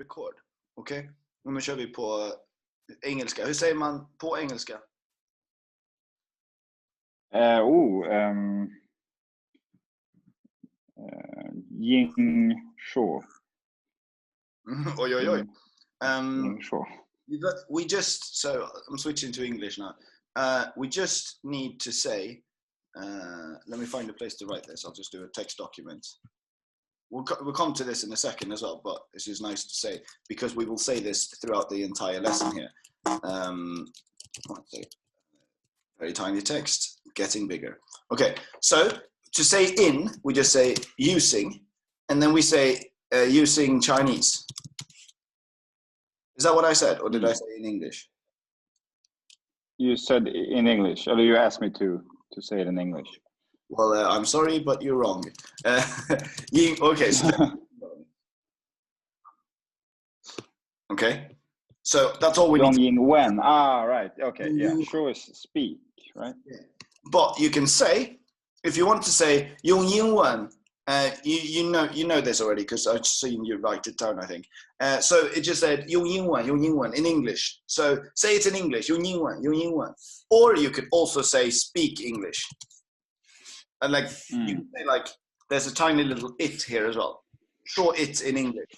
record. Okej? Och nu kör vi på engelska. Hur säger man på engelska? Ying Shaw. Oj, oj, oj. Ying Shaw. We just, so I'm switching to English now. We just need to say, let me find a place to write this. I'll just do a text document. We'll come to this in a second as well, but this is nice to say because we will say this throughout the entire lesson here. Very tiny text, getting bigger. Okay, so to say in, we just say using, and then we say using Chinese. Is that what I said, or did I say in English? You said in English, or you asked me to say it in English. Well, I'm sorry, but you're wrong. Okay, so okay, so that's all we need. Ying when? Ah, right. Okay, yeah. Sure is speak, right? Yeah. But you can say, if you want to say Yong Yin Wen, you know this already because I've seen you write it down, I think. So it just said Yong Yin Wen in English. So say it in English, Yong Yin Wen. Or you could also say speak English. And like you can say like there's a tiny little it here as well. Show it in English.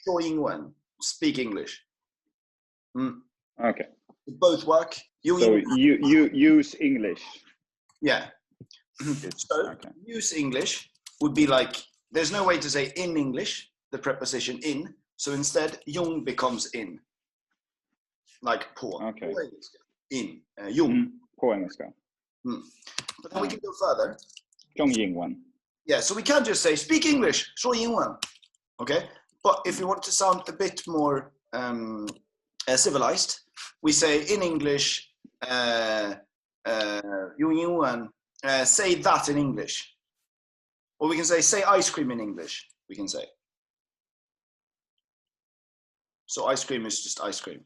Show Ying Wen. Speak English. Okay. Both work. So you use English. Yeah. So use English would be like, there's no way to say in English, the preposition in. So instead, Jung becomes in. Like på. Okay. In. Jung. På engelska. But then we can go further. Zhong Ying Wen. Yeah, so we can just say, speak English. 说英文. Okay? But if you want to sound a bit more civilized, we say in English, 用英文, say that in English. Or we can say ice cream in English, we can say. So ice cream is just ice cream.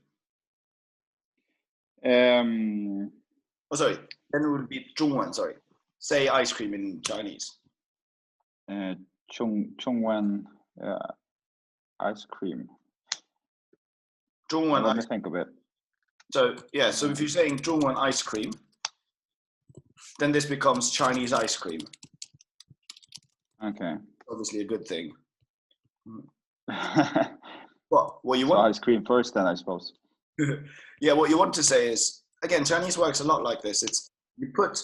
Oh, sorry. Then it would be 中文, sorry. Say ice cream in Chinese. Chongwen ice cream. 中文 Let me think of it. So, yeah, so if you're saying 中文 ice cream, then this becomes Chinese ice cream. Okay. Obviously a good thing. Well, what you want? So ice cream first, then I suppose. Yeah, what you want to say is, again, Chinese works a lot like this. It's you put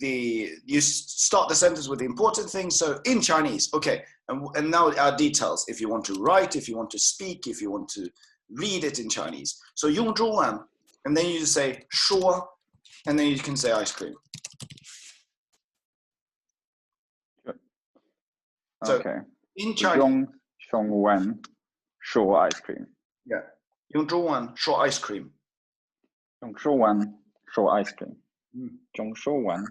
you start the sentence with the important thing. So in Chinese, okay, and now our details. If you want to write, if you want to speak, if you want to read it in Chinese. So 用中文, and then you just say 说, and then you can say ice cream. So okay. in Chinese, 用中文说 ice cream. Yeah. 用中文说 ice cream. 用中文说 ice cream. 用中文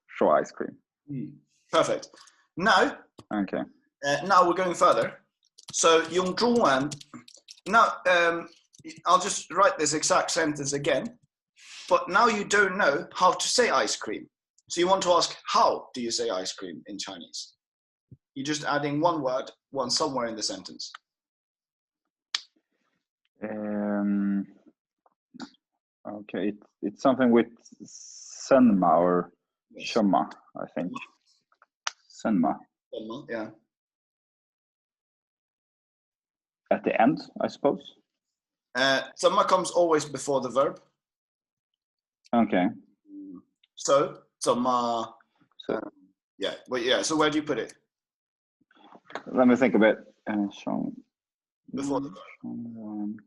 说 ice cream. Perfect. Now, okay. Now we're going further. So 用中文. Now, I'll just write this exact sentence again. But now you don't know how to say ice cream. So you want to ask, how do you say ice cream in Chinese? You're just adding one word, one somewhere in the sentence. Okay, it's something with senma or shoma, I think. Senma. Yeah. At the end, I suppose. Senma comes always before the verb. Okay. So senma. Yeah, but yeah. So where do you put it? Let me think a bit. Before the verb.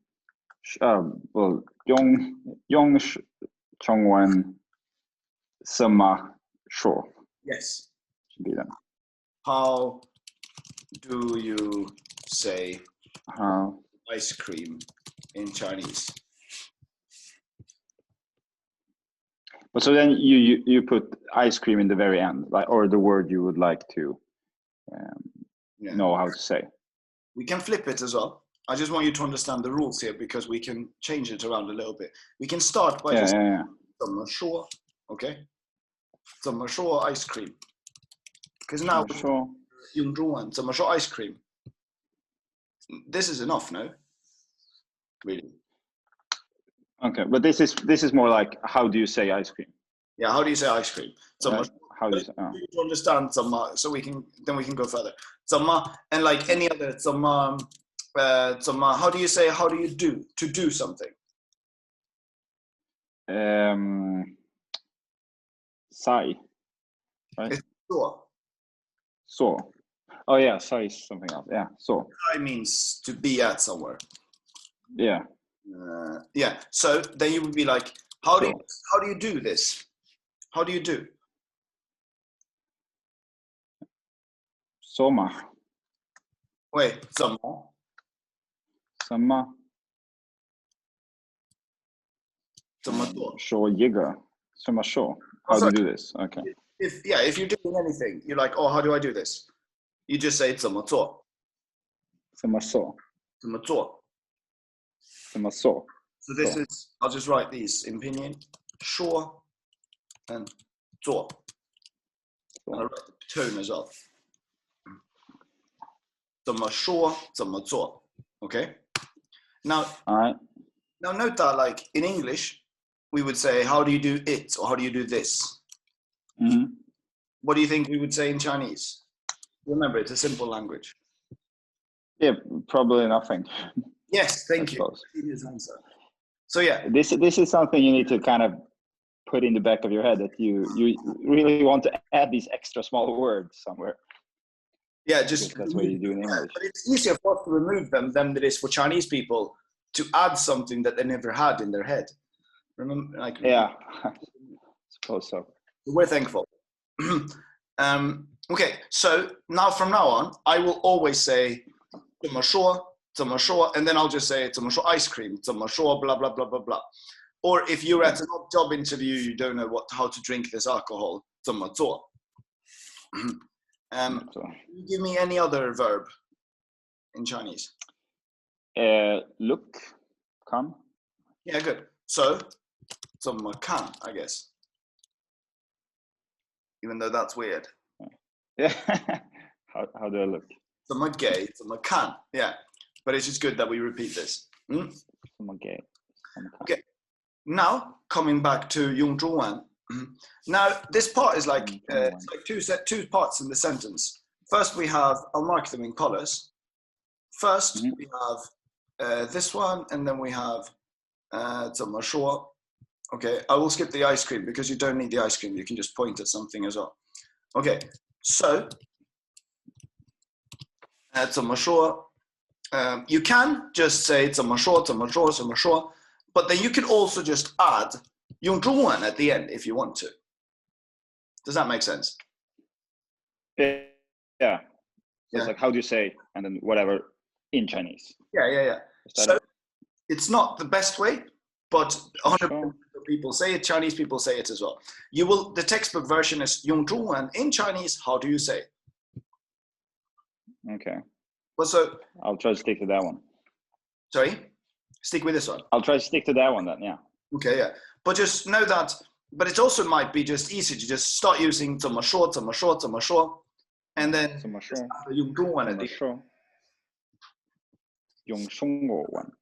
Well, Yong Chongwen Sema Sure. Yes. Should be that. How do you say ice cream in Chinese? But so then you put ice cream in the very end, like, or the word you would like to know how to say. We can flip it as well. I just want you to understand the rules here because we can change it around a little bit. We can start by just 怎么说, okay? 怎么说 ice cream. Because now 用中文怎么说 ice cream. this is enough, no? Really? Okay, but this is more like, how do you say ice cream? Yeah, how do you say ice cream? Right? How do you say? Oh. You understand so we can go further. And like any other how do you say, how do you do to do something? Sai, right? It's so. So. Oh yeah, sai is something else. Yeah, so. Sai means to be at somewhere. Yeah. Yeah. So then you would be like, how do you do this? How do you do? Soma. Wait, Sama. Sama. Show Yiga. Sama show. How do you do this? Okay. If you're doing anything, you're like, oh, how do I do this? You just say 怎么做. 怎么做? 怎么做? 怎么做? So this is, I'll just write these in pinyin. 说 and 做. And I'll write the tone as well. 怎么说怎么做. Okay? Now, now note that, like, in English, we would say, how do you do it? Or how do you do this? Mm-hmm. What do you think we would say in Chinese? Remember, it's a simple language. Yeah, probably nothing. Yes, thank you. So yeah. This is something you need to kind of put in the back of your head, that you really want to add these extra small words somewhere. Yeah, just that's what you do in English. But it's easier for us to remove them than it is for Chinese people to add something that they never had in their head. Remember, like, yeah, I suppose so. We're thankful. Okay, so now from now on, I will always say 怎么说, and then I'll just say 怎么说 ice cream, 怎么说 blah blah blah blah blah. Or if you're at an odd job interview, you don't know how to drink this alcohol, 怎么做. You give me any other verb in Chinese? Look, come. Yeah, good. So, 怎么看, I guess. Even though that's weird. Yeah. How do I look? 怎么给,怎么看. Yeah, but it's just good that we repeat this. 怎么给, 怎么看. Okay. Now coming back to 用中文. Now this part is like it's like two parts in the sentence. First we have, I'll mark them in colors. First we have this one, and then we have 怎么说. Okay, I will skip the ice cream because you don't need the ice cream. You can just point at something as well. Okay, so 怎么说. You can just say 怎么说, 怎么说, 怎么说, but then you can also just add 用中文 at the end if you want to. Does that make sense? Yeah. So it's like, how do you say, and then whatever in Chinese. Yeah. So it's not the best way, but 100% of people say it. Chinese people say it as well. The textbook version is 用中文 in Chinese. How do you say? Okay. Well, so I'll try to stick to that one. Sorry? Stick with this one. I'll try to stick to that one then, yeah. Okay, yeah. But just know that, but it also might be just easy to just start using 怎么说, 怎么说, 怎么说, and then 怎么说, 用中文 at the end. 用中文.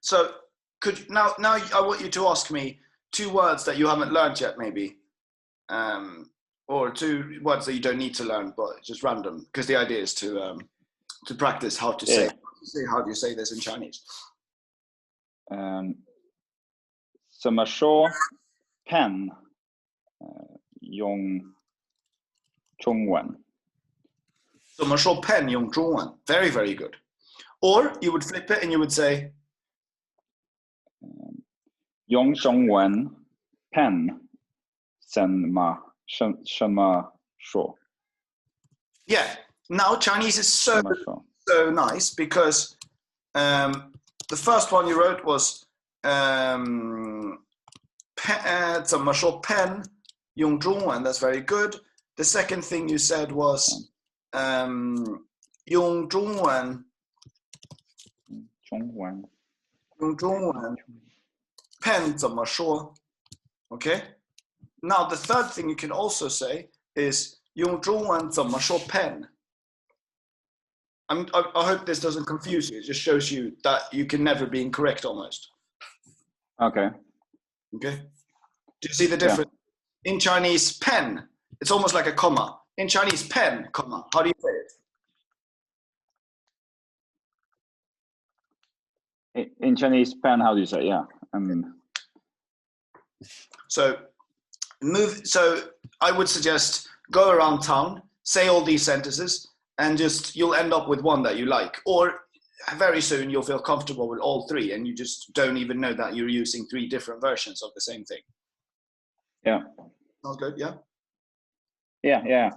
So now I want you to ask me 2 words that you haven't learned yet, maybe, or 2 words that you don't need to learn, but just random, because the idea is to practice how to say. How do you say this in Chinese? 怎么说 pen 用中文. 怎么说 pen 用中文. Very, very good. Or you would flip it and you would say 用中文 pen 什么说. Yeah. Now Chinese is so nice because the first one you wrote was 怎么说 pen 用中文. That's very good. The second thing you said was 用中文 pen 怎么说. Okay? Now the third thing you can also say is 用中文怎么说 pen. I hope this doesn't confuse you. It just shows you that you can never be incorrect almost. Okay. Okay. Do you see the difference? Yeah. In Chinese, pen, it's almost like a comma. In Chinese, pen, comma. How do you say it? In Chinese, pen, how do you say? Yeah. So I would suggest go around town, say all these sentences, and you'll end up with one that you like. Or very soon you'll feel comfortable with all three, and you just don't even know that you're using 3 different versions of the same thing. Yeah. Sounds good, yeah? Yeah.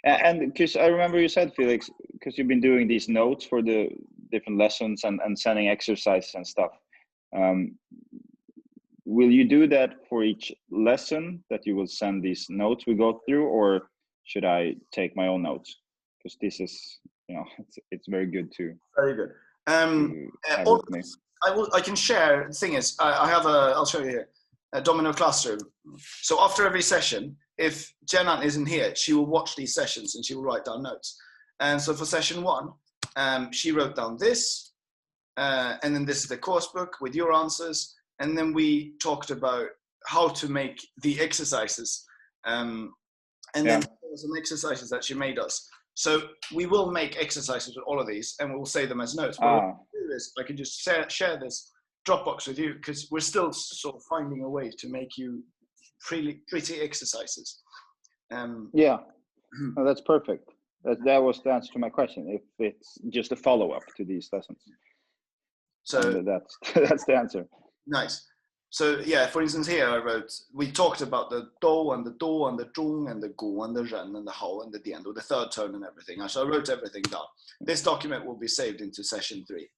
And because I remember you said, Felix, because you've been doing these notes for the different lessons and sending exercises and stuff. Will you do that for each lesson, that you will send these notes we go through, or should I take my own notes? Because this is, it's very good to. Very good. I can share. The thing is, I'll show you here, a domino classroom. So after every session, if Jenna isn't here, she will watch these sessions and she will write down notes. And so for session 1, she wrote down this, and then this is the course book with your answers. And then we talked about how to make the exercises. And then there were some exercises that she made us. So we will make exercises with all of these, and we'll say them as notes. But what we'll do is I can just share this Dropbox with you, because we're still sort of finding a way to make you pretty exercises. Oh, that's perfect. That was the answer to my question. If it's just a follow-up to these lessons, so that's the answer. Nice. So yeah, for instance, here I wrote, we talked about the do and the do and the zhong and the gu and the ren and the hao and the dian, or the third tone and everything. So I wrote everything down. This document will be saved into session 3.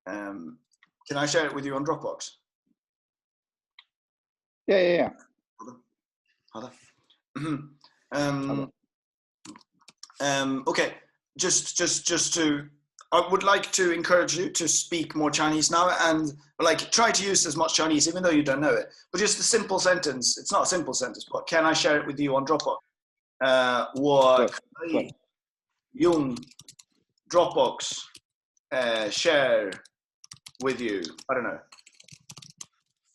Can I share it with you on Dropbox? Yeah. Okay, just to, I would like to encourage you to speak more Chinese now, and try to use as much Chinese, even though you don't know it. But just a simple sentence. It's not a simple sentence, but can I share it with you on Dropbox? 我可以用 Dropbox share with you. I don't know.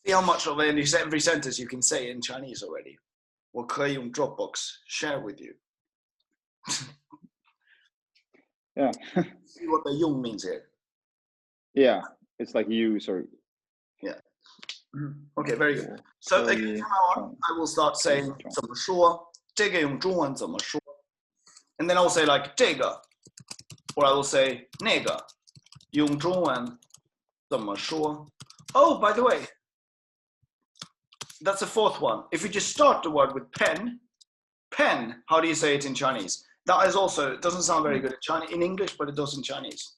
See how much of every sentence you can say in Chinese already. 我可以用 Dropbox share with you. Yeah. See what the yung means here. Yeah, it's like use or. Yeah. Okay, very good. So again, from now on, I will start saying 怎么说, 这个用中文怎么说, and then I will say 这个, or I will say 那个, 用中文怎么说. Oh, by the way, that's the 4th one. If you just start the word with pen, how do you say it in Chinese? That is also, it doesn't sound very good in English, but it does in Chinese.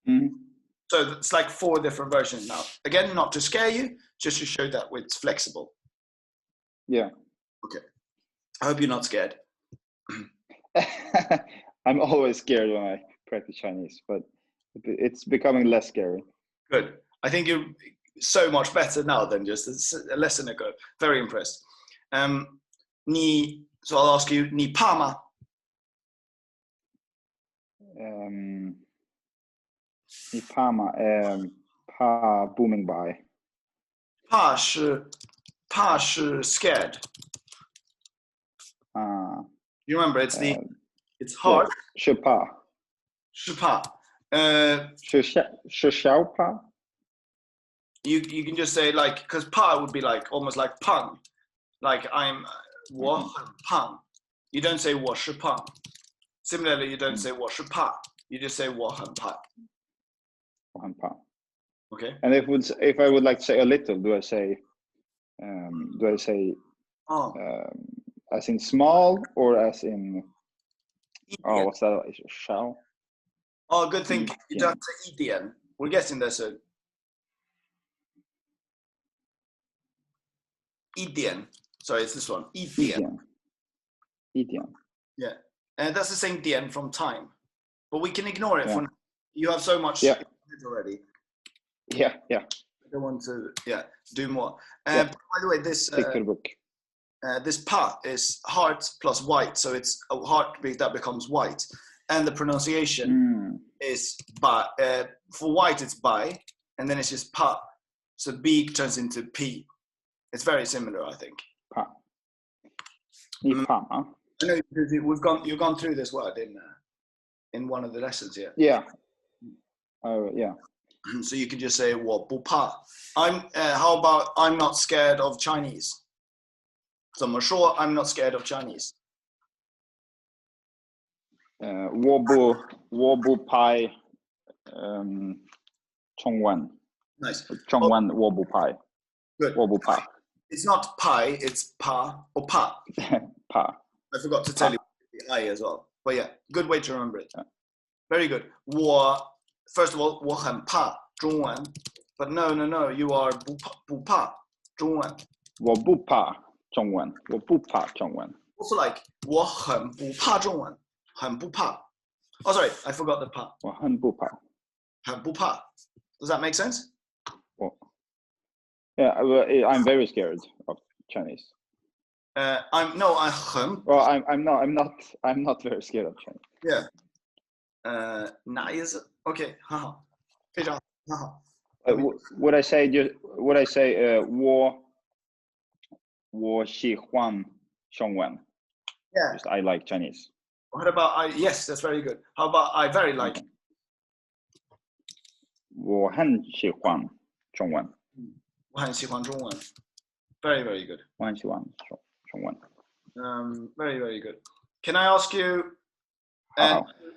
Mm-hmm. So it's 4 different versions now. Again, not to scare you, just to show that it's flexible. Yeah. Okay. I hope you're not scared. I'm always scared when I practice Chinese, but it's becoming less scary. Good. I think you're so much better now than just a lesson ago. Very impressed. So I'll ask you, 你怕吗? 你怕吗? 怕 booming by. 怕是 scared. You remember, it's hard. 是怕. 是怕. 是小怕. You can just say because pa would be almost like pang, I'm 我很胖. You don't say 我是胖. Similarly, you don't say 我是怕. You just say 我很胖. 我很胖. Okay. And if I would like to say a little, do I say as in small or as in what's that? Shall? Oh, good thing you don't say 一点. We're getting there soon. 一点. Sorry, it's this one. 一点. 一点. Yeah. And that's the same 点 from time. But we can ignore it for now. You have so much already. Yeah. I don't want to do more. By the way, this this pa is heart plus white, so it's a heartbeat that becomes white. and the pronunciation is by. For white, it's by, and then it's just pa. So B turns into P. It's very similar, I think. Pa. I know you've gone through this word in one of the lessons, yeah. Yeah. Yeah. So you can just say 我不怕. How about I'm not scared of Chinese? 怎么说 I'm not scared of Chinese? 我不怕中文. Nice. 中文我不怕. Good. 我不怕. It's not pie, it's pa or pa. Pa. I forgot to tell you the I as well. But yeah, good way to remember it. Very good. First of all, 我很怕中文. But no, you are 不怕中文. 我不怕中文. 我不怕中文. Also like 我很不怕中文. 很不怕. Oh, sorry, I forgot the pa. 我很不怕. 很不怕. Does that make sense? Yeah, I'm very scared of Chinese. I'm not very scared of Chinese. Yeah. 哪一次? Okay, 很好. 非常好. Would I say 我喜欢中文? Yeah. Just I like Chinese. What about yes, that's very good. How about I very like? 我很喜欢中文. 我很喜欢中文. Very, very good. 我很喜欢中文. Very, very good. Can I ask you?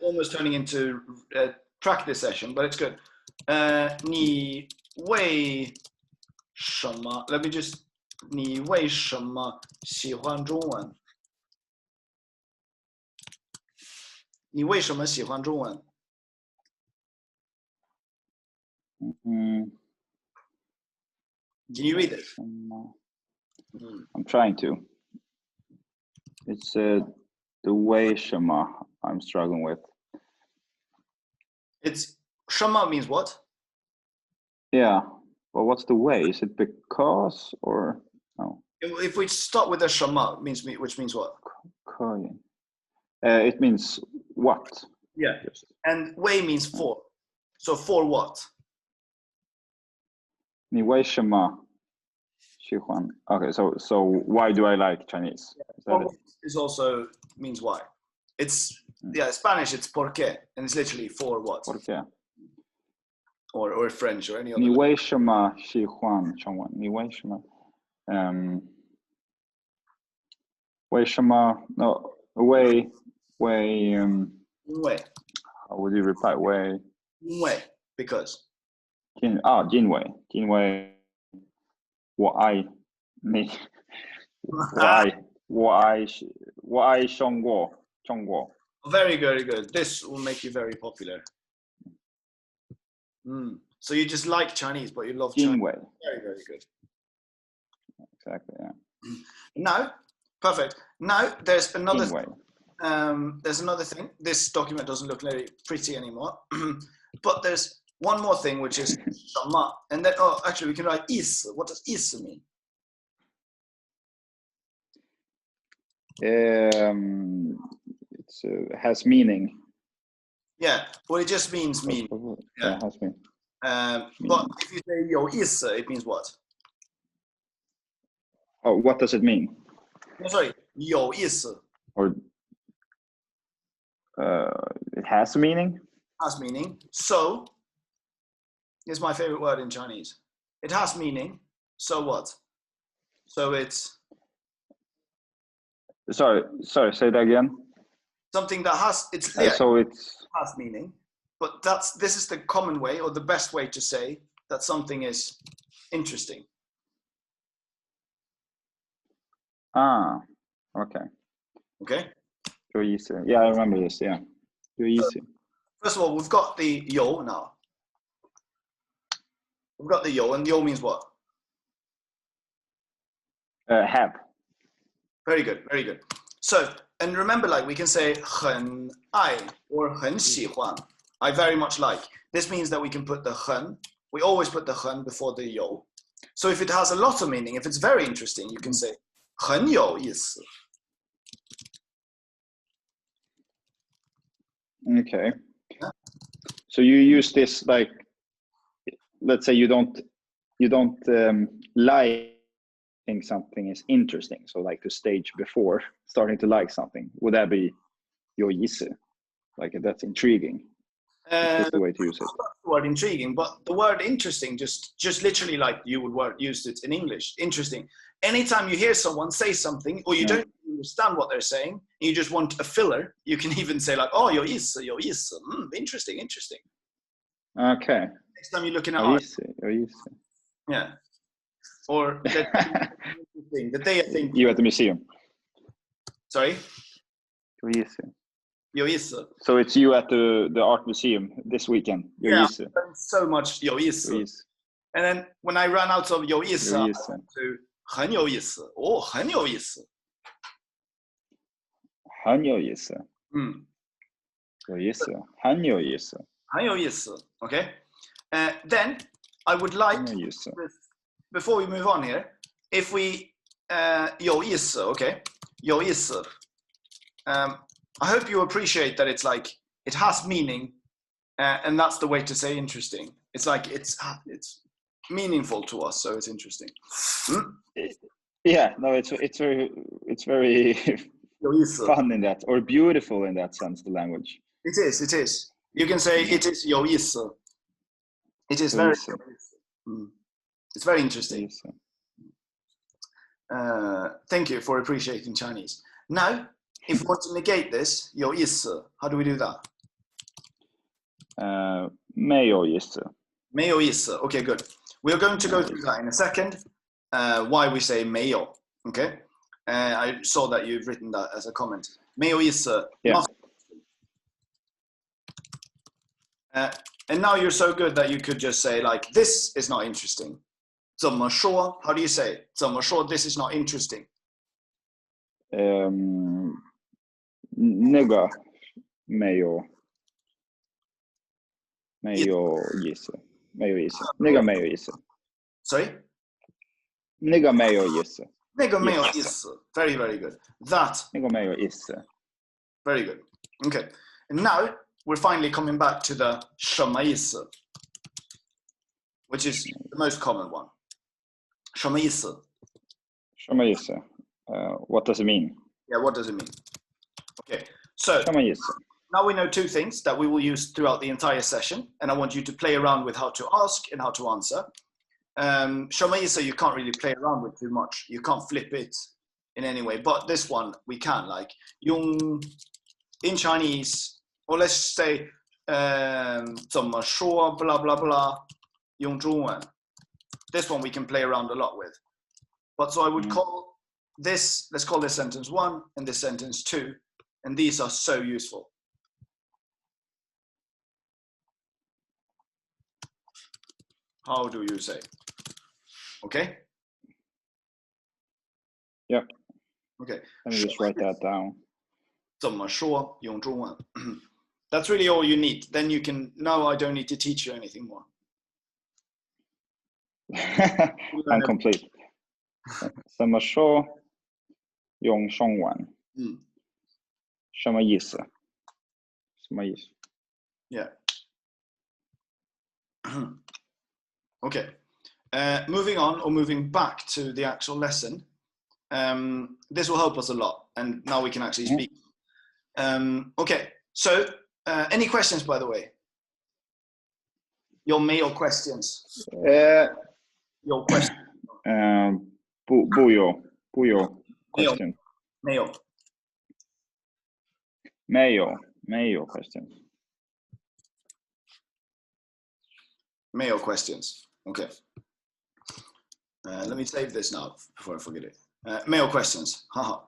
Almost turning into a practice session, but it's good. 你为什么 Let me just. 你为什么喜欢中文? 你为什么喜欢中文? Can you read it? I'm trying to. It's the way Shema I'm struggling with. It's Shema means what? Yeah, but what's the way? Is it because or no? If we start with the Shema, which means what? It means what? Yeah. And way means for. So for what? 你为什么喜欢? Okay, so why do I like Chinese? Is also means why. It's Spanish. It's por qué, and it's literally for what? Por qué? Or French or any other. 你为什么喜欢中文? 你为什么? 为什么? No, way. 因为 How would you reply? 因为 because. 因为我爱你。我爱中国。Very, very good. This will make you very popular. So you just like Chinese, but you love Chinese. 因为 Very, very good. Exactly, yeah. Now, perfect. Now there's another. 因为 There's another thing. This document doesn't look very pretty anymore, but there's one more thing, which is 什么, and then actually we can write 意思. What does 意思mean? It has meaning. Yeah, well, it just means mean. Yeah, it has meaning. But if you say 有意思, it means what? Oh, what does it mean? No, sorry, 有意思. Or it has meaning? Has meaning. So, is my favorite word in Chinese. It has meaning. So what? So it's. Sorry, say that again. Something that has so it's has meaning, but this is the common way or the best way to say that something is interesting. Okay. Okay. 有意思. Yeah, I remember this. Yeah. 有意思. First of all, we've got the 有 now. We've got the 有, and 有 means what? Have. Very good, very good. So, and remember, like we can say 很爱 or 很喜欢. I very much like. This means that we can put the 很. We always put the 很 before the 有. So if it has a lot of meaning, if it's very interesting, you can say 很有意思. Okay. Yeah. So you use this like, let's say you don't like think something is interesting. So like the stage before starting to like something, would that be 有意思? Like that's intriguing. Is this the way to use it? The word intriguing, but the word interesting just literally like you would use it in English. Interesting. Anytime you hear someone say something or you don't understand what they're saying, you just want a filler, you can even say like, oh, 有意思, interesting, interesting. Okay. Next time you're looking at 有意思, 有意思. yeah. Or the day I think you at the museum. Sorry? 有意思. 有意思. So it's you at the art museum this weekend. 有意思. Yeah, so much 有意思. 有意思. And then when I ran out of 有意思, 有意思. to 很有意思. Oh, 很有意思. 很有意思. 有意思. 很有意思. 很有意思. Okay. Then I would like, before we move on here, if we 有意思, okay? 有意思. I hope you appreciate that it's like it has meaning, and that's the way to say interesting. It's like it's meaningful to us, so it's interesting. Yeah, no, it's very fun in that, or beautiful in that sense, the language. It is. You can say it is 有意思. It is very. It's very interesting. Thank you for appreciating Chinese. Now, if we want to negate this, 有意思, how do we do that? 没有意思. 没有意思. Okay, good. We're going to go through that in a second. Why we say 没有. Okay. I saw that you've written that as a comment. 没有意思. Yeah. And now you're so good that you could just say like, this is not interesting. 怎么说? How do you say? 怎么说 this is not interesting? 那个没有意思. 没有意思. 那个没有意思. Sorry? 那个没有意思. 那个没有意思. Very, very good. That. 那个没有意思. Very good. Okay. And now we're finally coming back to the 什么意思, which is the most common one. 什么意思? 什么意思? What does it mean? Yeah, what does it mean? Okay, so 什么意思? now we know two things that we will use throughout the entire session, and I want you to play around with how to ask and how to answer. 什么意思 you can't really play around with too much. You can't flip it in any way, but this one we can, like 用 in Chinese, or let's say 怎么说 blah blah blah 用中文. This one we can play around a lot with. But so I would call this, let's call this sentence 1 and this sentence 2, and these are so useful. How do you say? Okay? Yep. Okay. Let me just write that down. 怎么说用中文. That's really all you need. Then you can, now I don't need to teach you anything more. I'm complete. 怎么说用中文? 什么意思? 什么意思? Yeah. Okay. Moving on, or moving back to the actual lesson. This will help us a lot, and now we can actually speak. Okay. So, any questions, by the way? Your mail questions. Your question. 不有 question. 没有 question. 没有 questions. Okay. Let me save this now before I forget it. 没有 questions. Haha.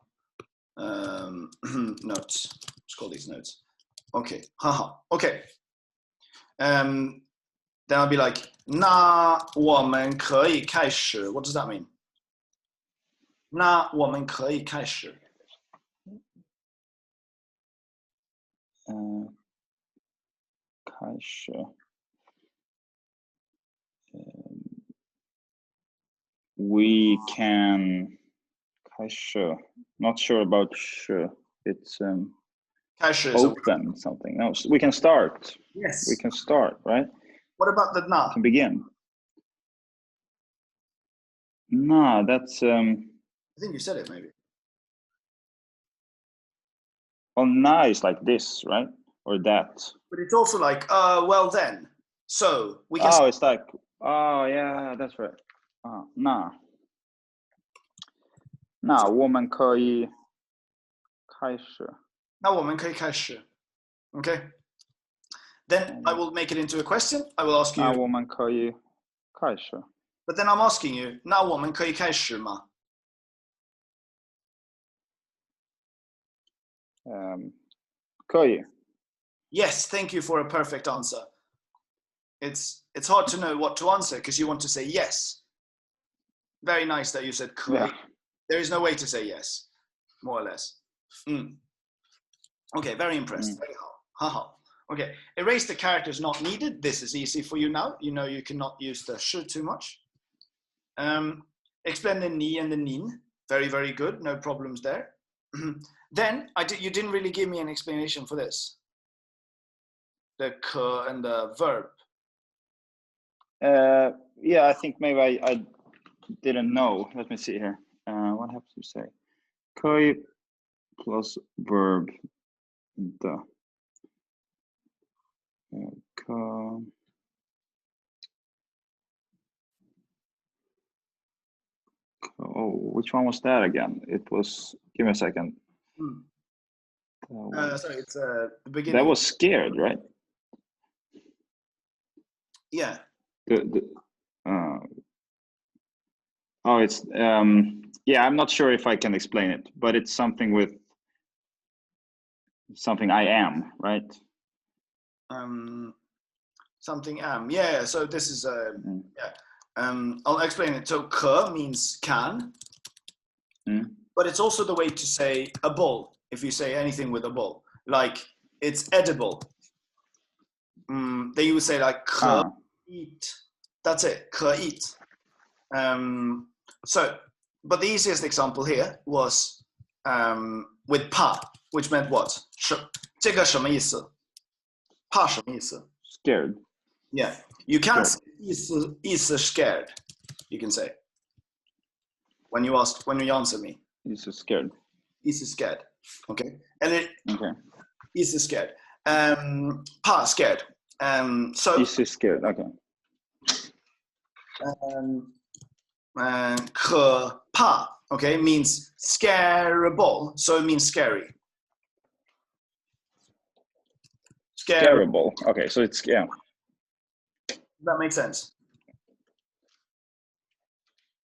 Notes. Let's call these notes. Okay. Haha. Okay. Then I'll be like, 那我们可以开始. What does that mean? 那我们可以开始. We can 开始. Not sure about sure. It's 开始 is a open something. No, we can start. yes. We can start, right? What about the na? We can begin. No, that's I think you said it maybe. well, na is like this, right? Or that. But it's also like well then. So we can. Oh, it's like yeah, that's right. 那我们可以开始。那我们可以开始. Okay. Then I will make it into a question. I will ask you. 那我们可以开始. But then I'm asking you. 那我们可以开始吗? Um, 可以. Yes, thank you for a perfect answer. It's hard to know what to answer because you want to say yes. Very nice that you said 可以. Yeah. There is no way to say yes, more or less. Okay, very impressed. Very hard. Okay, erase the characters not needed. This is easy for you now. You know you cannot use the sh too much. Explain the ni and the nin. Very, very good. No problems there. Then you didn't really give me an explanation for this. The ke and the verb. Yeah, I think maybe I didn't know. Let me see here. What have to say? 可以 plus verb the. Oh, which one was that again? It was. Give me a second. Sorry, it's the beginning. That was scared, right? Yeah. Oh, it's yeah. I'm not sure if I can explain it, but it's something with something I am, right? Something am. Yeah. So this is yeah. I'll explain it. So 可 means can, but it's also the way to say a bowl. If you say anything with a bowl, like it's edible. Then you would say like 可 eat. That's it. 可 eat. So, but the easiest example here was with 怕, which meant what? 这个什么意思? 怕什么意思? Scared. Yeah, you can't say 意思 scared. You can say when you answer me. 意思 scared. 意思 scared. Okay, and it. Okay. 意思 scared. 怕 scared. So. 意思 scared. Okay. 可怕, okay, means scareable, so it means scary. Scareable. Okay, so it's yeah. Does that make sense?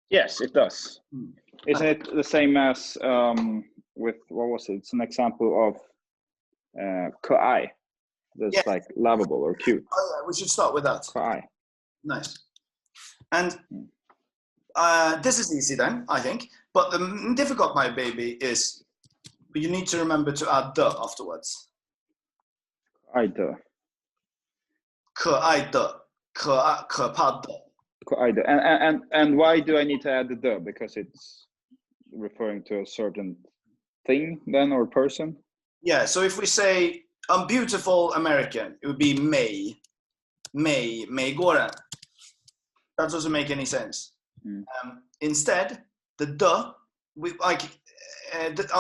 Yes, it does. Isn't it the same as with what was it? It's an example of 可爱. That's like lovable or cute. Oh, yeah, we should start with that. 可爱. Nice. And this is easy then, I think. But the difficult, my baby, is you need to remember to add the afterwards. 爱的. 可爱的, 可怕的. 可爱的. And why do I need to add the? Because it's referring to a certain thing then or person? Yeah, so if we say I'm beautiful American, it would be 美国人. That doesn't make any sense. Instead, the I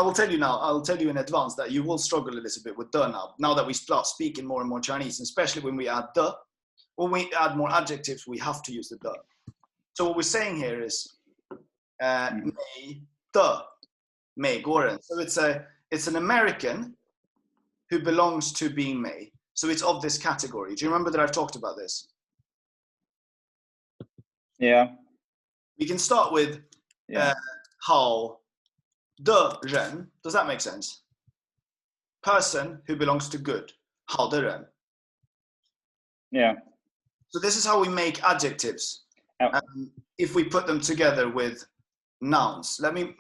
will tell you now, I'll tell you in advance that you will struggle a little bit with the now that we start speaking more and more Chinese, especially when we add the. When we add more adjectives, we have to use the the. So what we're saying here is 美的美国人. So it's an American who belongs to being Mei. So it's of this category. Do you remember that I've talked about this? Yeah. We can start with 好的人. Does that make sense? Person who belongs to good. 好的人. Yeah. So this is how we make adjectives. If we put them together with nouns. Let me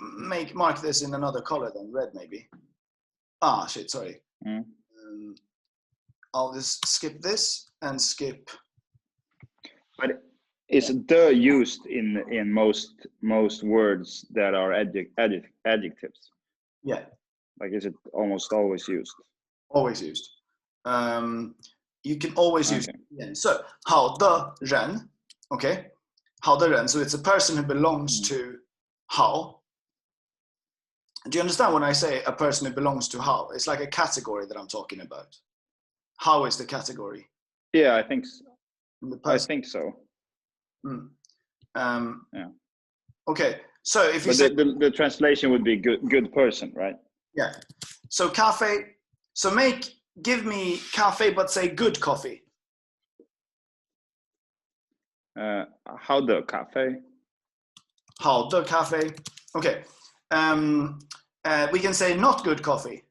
mark this in another color then, red maybe. Ah, shit, sorry. I'll just skip this and skip. But is the used in most words that are adjectives? Yeah. Like, is it almost always used? always used. You can always use Okay. it again. So 好的人, okay? 好的人, so it's a person who belongs to 好. Do you understand when I say a person who belongs to 好? It's like a category that I'm talking about. How is the category? Yeah, I think so. The I person. think so. Yeah. Okay, so if you But say the translation would be good person, right? yeah. So cafe. So give me cafe, but say good coffee. How the cafe? 好的咖啡. Okay. We can say not good coffee.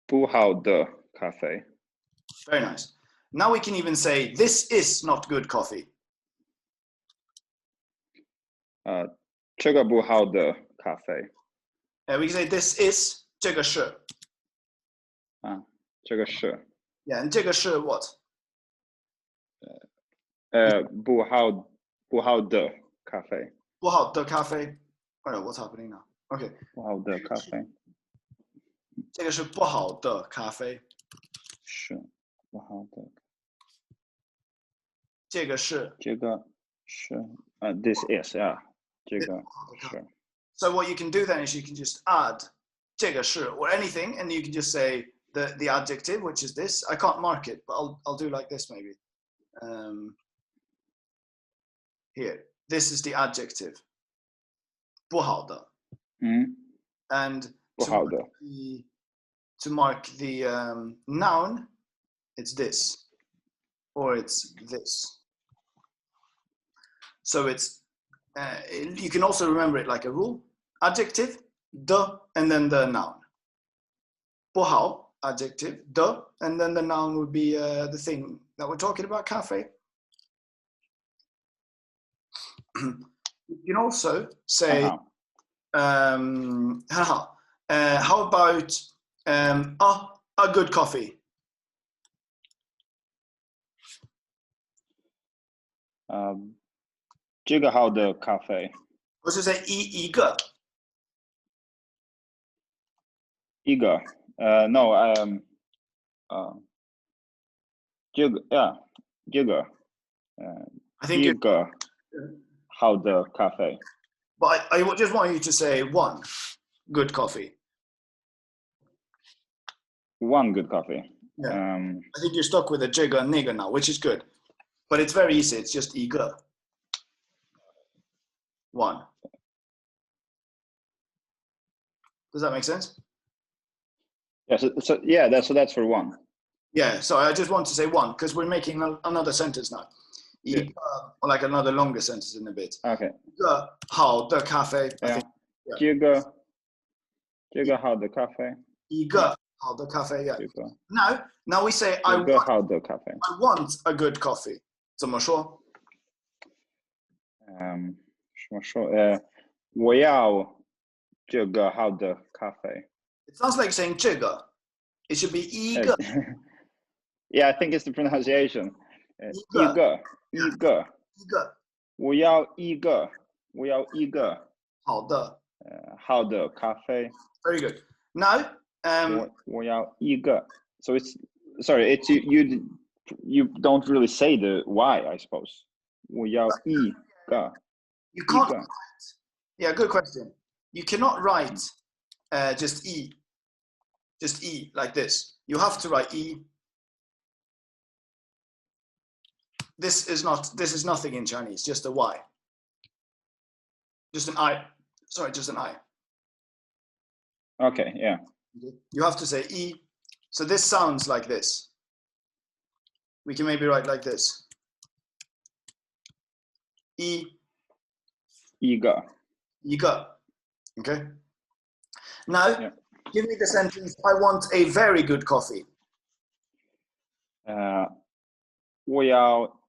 不好的咖啡. Very nice. Now we can even say this is not good coffee. 这个不好的咖啡. We can say this is 这个是. 这个是. Yeah, and 这个是 what? 不好的咖啡. 不好的咖啡. I don't know what's happening now. Okay. 不好的咖啡. 这个是不好的咖啡. 是不好的. 这个是. 这个是. This is, yeah. 这个是. So what you can do then is you can just add 这个是 or anything, and you can just say the adjective, which is this. I can't mark it, but I'll do like this maybe. Here, this is the adjective. 不好的. And to mark the noun, it's this, or it's this. So it's you can also remember it like a rule. Adjective, the, and then the noun. 不好, adjective, the, and then the noun would be the thing that we're talking about, cafe. You can also say, how about a good coffee? 这个好的咖啡. 我是 say 一个. 一个. No, 这个 yeah, 这个. I think 一个好的咖啡. But I just want you to say one good coffee. One good coffee. Yeah. I think you're stuck with a 这个那个 now, which is good. But it's very easy. It's just 一个. One. Does that make sense? Yeah, so that's for one. Yeah, so I just want to say one because we're making another sentence now. Yeah. Or like another longer sentence in a bit. Okay. 一个好的咖啡. Yeah. Yeah. 这个好的咖啡. 一个好的咖啡, yeah. 这个. Now we say I 这个好的咖啡. I want a good coffee. 怎么说? 怎么说? 我要这个好的咖啡. It sounds like saying 这个. It should be 一个. Yeah, I think it's the pronunciation. 一个. 我要一个好的咖啡. Very good. Now, 我要一个. So it's sorry, it's you don't really say the Y, I suppose. 我要一个. You can't write. Yeah, good question. You cannot write just E like this. You have to write E. This is nothing in Chinese, just a Y. Just an I. Sorry, just an I. Okay, yeah. You have to say E. So this sounds like this. We can maybe write like this. E. 一个. 一个. Okay. Now, give me the sentence. I want a very good coffee. 我要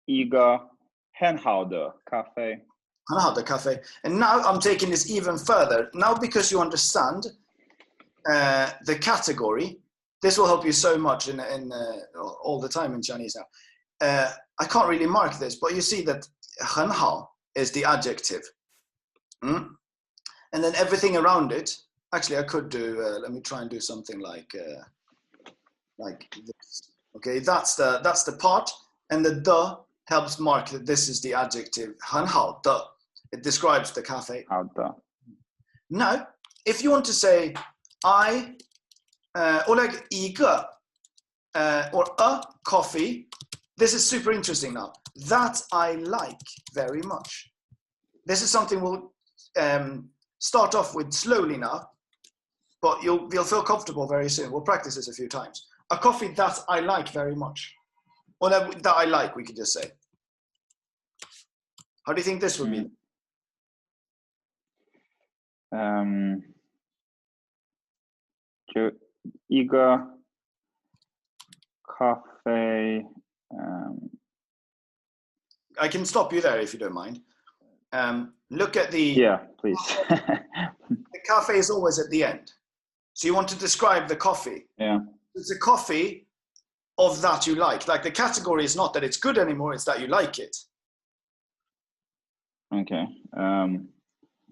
一个很好的咖啡. 很好的咖啡. And now I'm taking this even further. Now, because you understand the category, this will help you so much in all the time in Chinese now. I can't really mark this, but you see that 很好 is the adjective. and then everything around it. Actually, I could do. Let me try and do something like this. Okay, that's the part, and the helps mark that this is the adjective 很好的. It describes the cafe. 好的. Now, if you want to say I or like 一个 or a coffee, this is super interesting now. That I like very much. This is something we'll start off with slowly now, but you'll feel comfortable very soon. We'll practice this a few times. A coffee that I like very much. Or that I like, we could just say. How do you think this would be? 就一个咖啡 I can stop you there if you don't mind. Look at the... Yeah, please. The cafe is always at the end. So you want to describe the coffee. Yeah. It's a coffee of that you like. Like the category is not that it's good anymore, it's that you like it. Okay.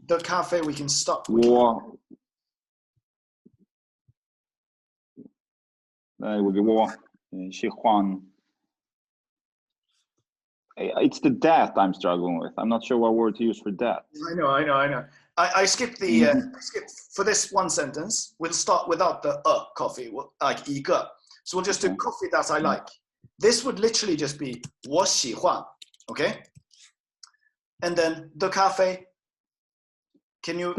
The cafe we can stop. 我喜欢 It's the that I'm struggling with. I'm not sure what word to use for that. I know. I skipped the I skipped for this one sentence. We'll start without the coffee, like 一个. So we'll just do coffee that I like. This would literally just be 我喜欢, okay? And then the cafe. Can you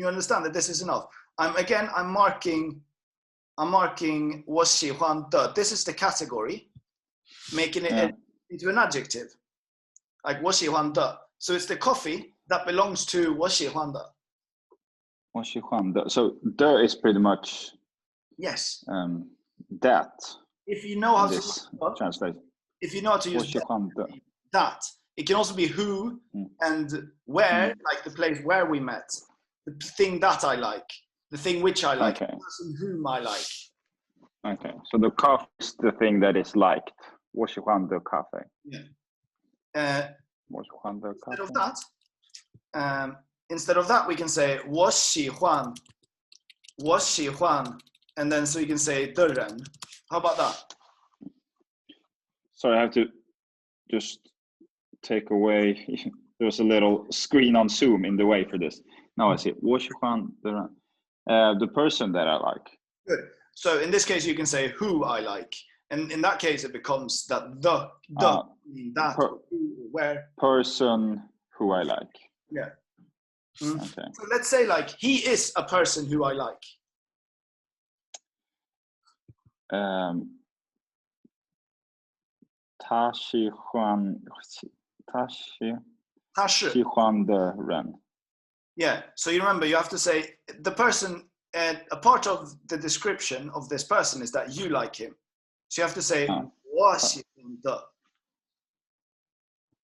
understand that this is enough? I'm marking 我喜欢的. This is the category, making it into an adjective, like 我喜欢的. So it's the coffee that belongs to 我喜欢的. 我喜欢的. So there is pretty much that. If you know how to translate. If you know how to use that, it can also be who and where, like the place where we met, the thing that I like, the thing which I like, the person whom I like. Okay, so the coffee is the thing that is liked. 我喜欢的咖啡. Yeah. 我喜欢的咖啡. Instead of that, we can say 我喜欢, and then so you can say 的人. How about that? Sorry, I have to just take away. There's a little screen on Zoom in the way for this. Now I see. 我喜欢的人. The person that I like. Good. So in this case, you can say who I like. And in that case, it becomes that that, where. Person who I like. Yeah. Okay. So let's say like, he is a person who I like. 他喜欢的人. Yeah, so you remember, you have to say the person, a part of the description of this person is that you like him. So you have to say 我喜欢的.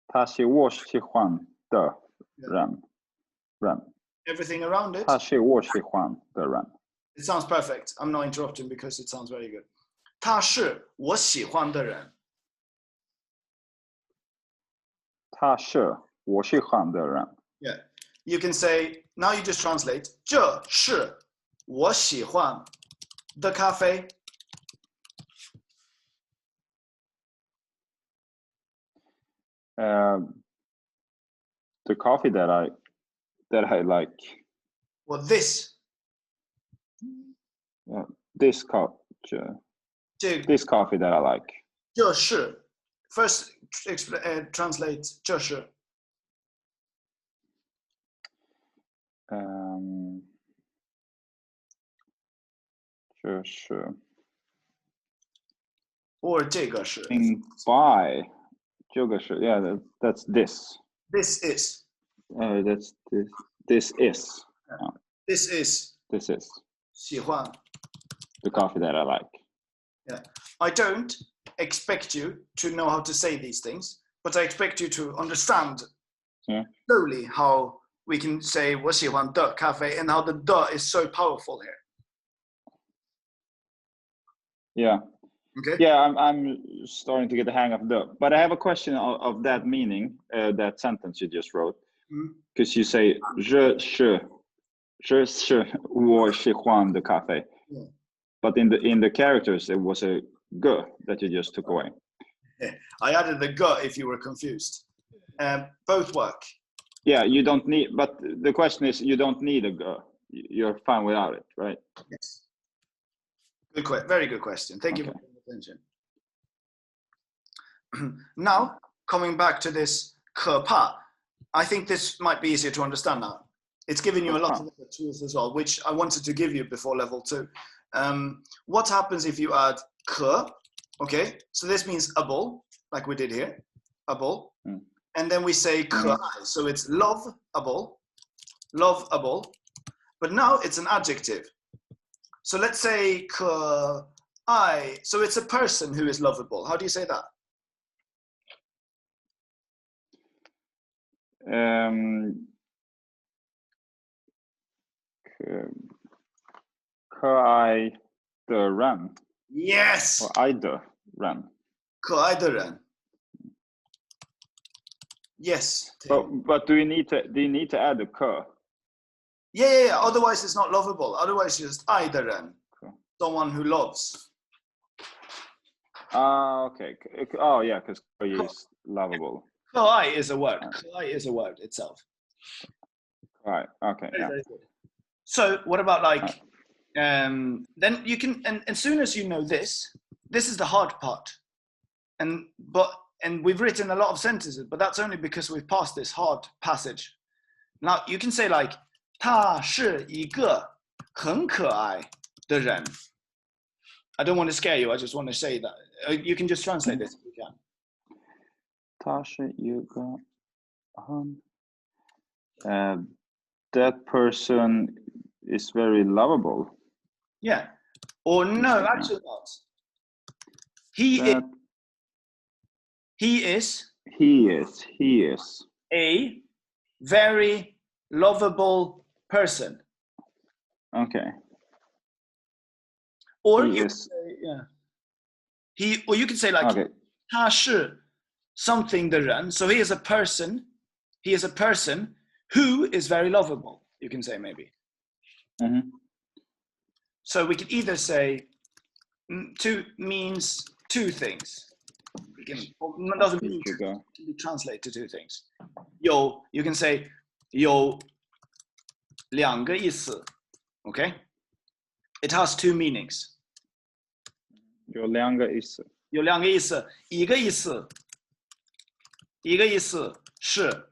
他是我喜欢的人. Everything around it. 他是我喜欢的人. It sounds perfect. I'm not interrupting because it sounds very good. 他是我喜欢的人. 他是我喜欢的人. Yeah. You can say, now you just translate, 这是我喜欢的咖啡. The coffee that I like. Well, this. This coffee that I like. 这是. First, translate 这是. Or 这个是. By 这个是. Yeah, that's this. This is. That's this. This is. This is. This is. 喜欢. The coffee that I like. Yeah. I don't expect you to know how to say these things, but I expect you to understand slowly how we can say 我喜欢的咖啡 and how the the is so powerful here. Yeah. Okay. Yeah, I'm starting to get the hang of the. But I have a question of that meaning, that sentence you just wrote. because you say 我喜欢的咖啡 but in the characters it was a g that you just took away. I added the g if you were confused. Both work. Yeah, you don't need, but the question is, you don't need a g. You're fine without it, right? Yes. Very good question. Thank you for paying attention. Now, coming back to this 可怕, I think this might be easier to understand now. It's giving you a lot of tools as well, which I wanted to give you before level 2. What happens if you add 可? Okay, so this means able, like we did here, able. And then we say 可爱, so it's lovable, but now it's an adjective. So let's say 可爱, so it's a person who is lovable. How do you say that? 可爱的人. Yes. 可爱的人. 可爱的人. Yes. But do you need to add a 可? Yeah. Otherwise, it's not lovable. Otherwise, it's just 爱的人, someone who loves. Okay. Oh, yeah, because 可爱 is lovable. 可爱 is a word. 可爱 is a word itself. Right. Okay. Yeah. So what about like? Then you can, and as soon as you know this is the hard part, and we've written a lot of sentences, but that's only because we've passed this hard passage. Now you can say like 他是一个很可爱的人. I don't want to scare you. I just want to say that you can just translate this if you can. 他是一个that person is very lovable. Yeah. Or no, actually not. He is a very lovable person. Okay. Or you can say, yeah. Or you can say like 他是 something 的人. So he is a person. He is a person who is very lovable. You can say maybe. So we can either say means two things. Doesn't mean to translate to two things. You can say 有两个意思. Okay? It has two meanings. 有两个意思. 有两个意思. 一个意思是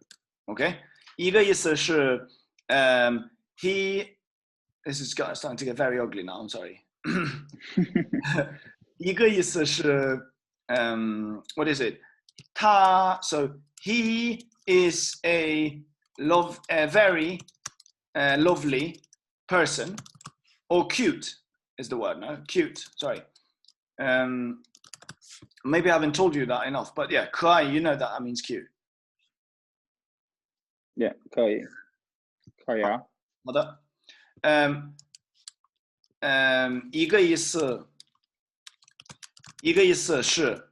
okay? 一个意思是 this is starting to get very ugly now, I'm sorry. 一个意思是 what is it? So he is a very lovely person, or cute is the word, no? Cute, sorry. Maybe I haven't told you that enough, but yeah, 可爱, you know that means cute. Yeah, 可以啊。好的。一个意思是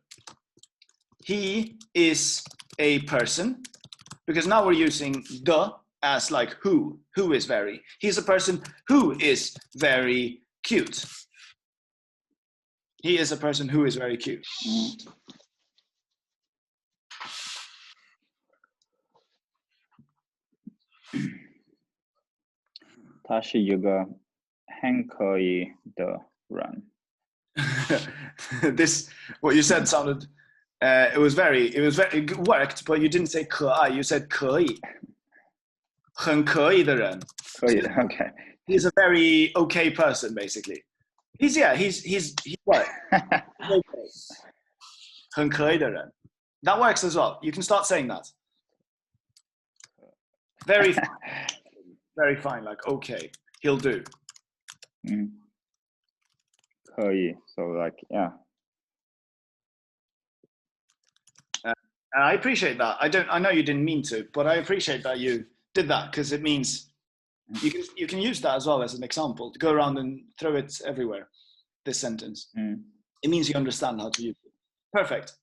he is a person, because now we're using the as like who is very. He's a person who is very cute. He is a person who is very cute. 他是一个很可以的人. This, what you said sounded, it was very worked, but you didn't say 可爱, you said 可以. 很可以的人. 可以, okay. He's a very okay person, basically. He's what? Okay. 很可以的人. That works as well. You can start saying that. Very fine. Very fine, like okay, he'll do. 可以, so like, yeah. And I appreciate that. I know you didn't mean to, but I appreciate that you did that, because it means you can use that as well as an example to go around and throw it everywhere. This sentence. It means you understand how to use it. Perfect.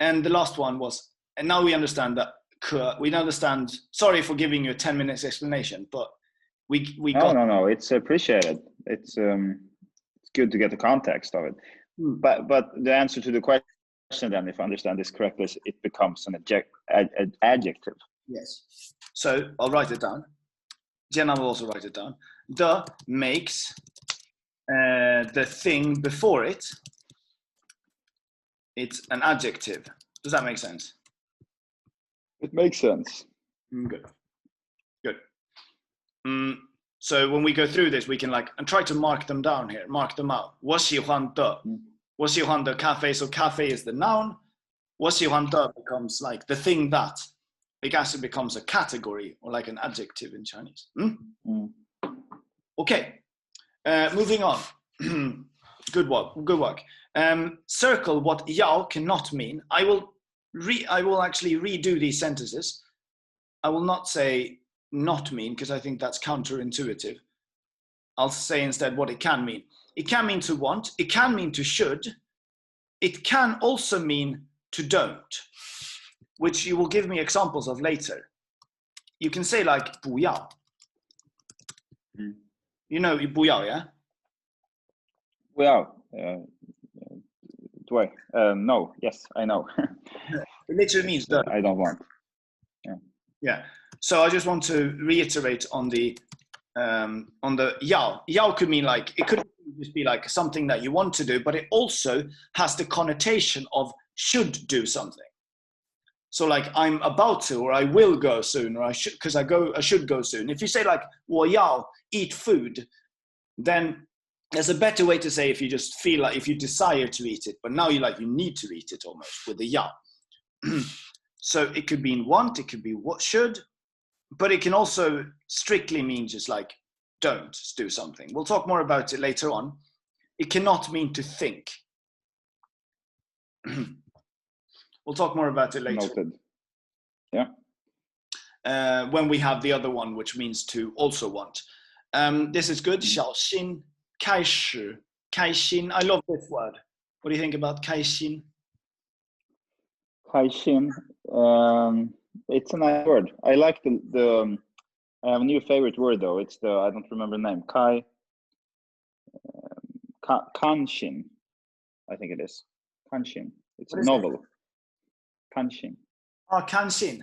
And the last one was, and now we understand that we understand. Sorry for giving you a 10 minutes explanation, but we No, got. no. It's appreciated. It's good to get the context of it. But the answer to the question, then, if I understand this correctly, is it becomes an adjective. Yes. So I'll write it down. Jenna will also write it down. The makes the thing before it. It's an adjective. Does that make sense? It makes sense. Good. Good. So when we go through this, we can and try to mark them down here. Mark them out. 我喜欢的. 我喜欢的咖啡. So cafe is the noun. 我喜欢的 becomes like the thing that. It actually becomes a category or like an adjective in Chinese. Okay. Moving on. Good work. Good work. Circle what yao cannot mean. I will actually redo these sentences. I will not say not mean because I think that's counterintuitive. I'll say instead what it can mean. It can mean to want. It can mean to should. It can also mean to don't, which you will give me examples of later. You can say like 不要. You know 不要, yeah? 不要. No. Yes, I know. It literally means don't. I don't want. Yeah. So I just want to reiterate on the yao. Yao could mean it could just be like something that you want to do, but it also has the connotation of should do something. So I'm about to, or I will go soon, or I should go soon. If you say 我要 eat food, then there's a better way to say if you just feel if you desire to eat it, but now you need to eat it almost with the yao. So it could mean want, it could be what should, but it can also strictly mean just don't do something. We'll talk more about it later on. It cannot mean to think. We'll talk more about it later. Noted. Yeah. When we have the other one, which means to also want. This is good. 小心开始. 开心. I love this word. What do you think about 开心? 开心. It's a nice word. I like the I have a new favorite word though. It's I don't remember the name. Kanshin. I think it is. Kanshin. It's a novel. Kanshin. Oh, kanshin.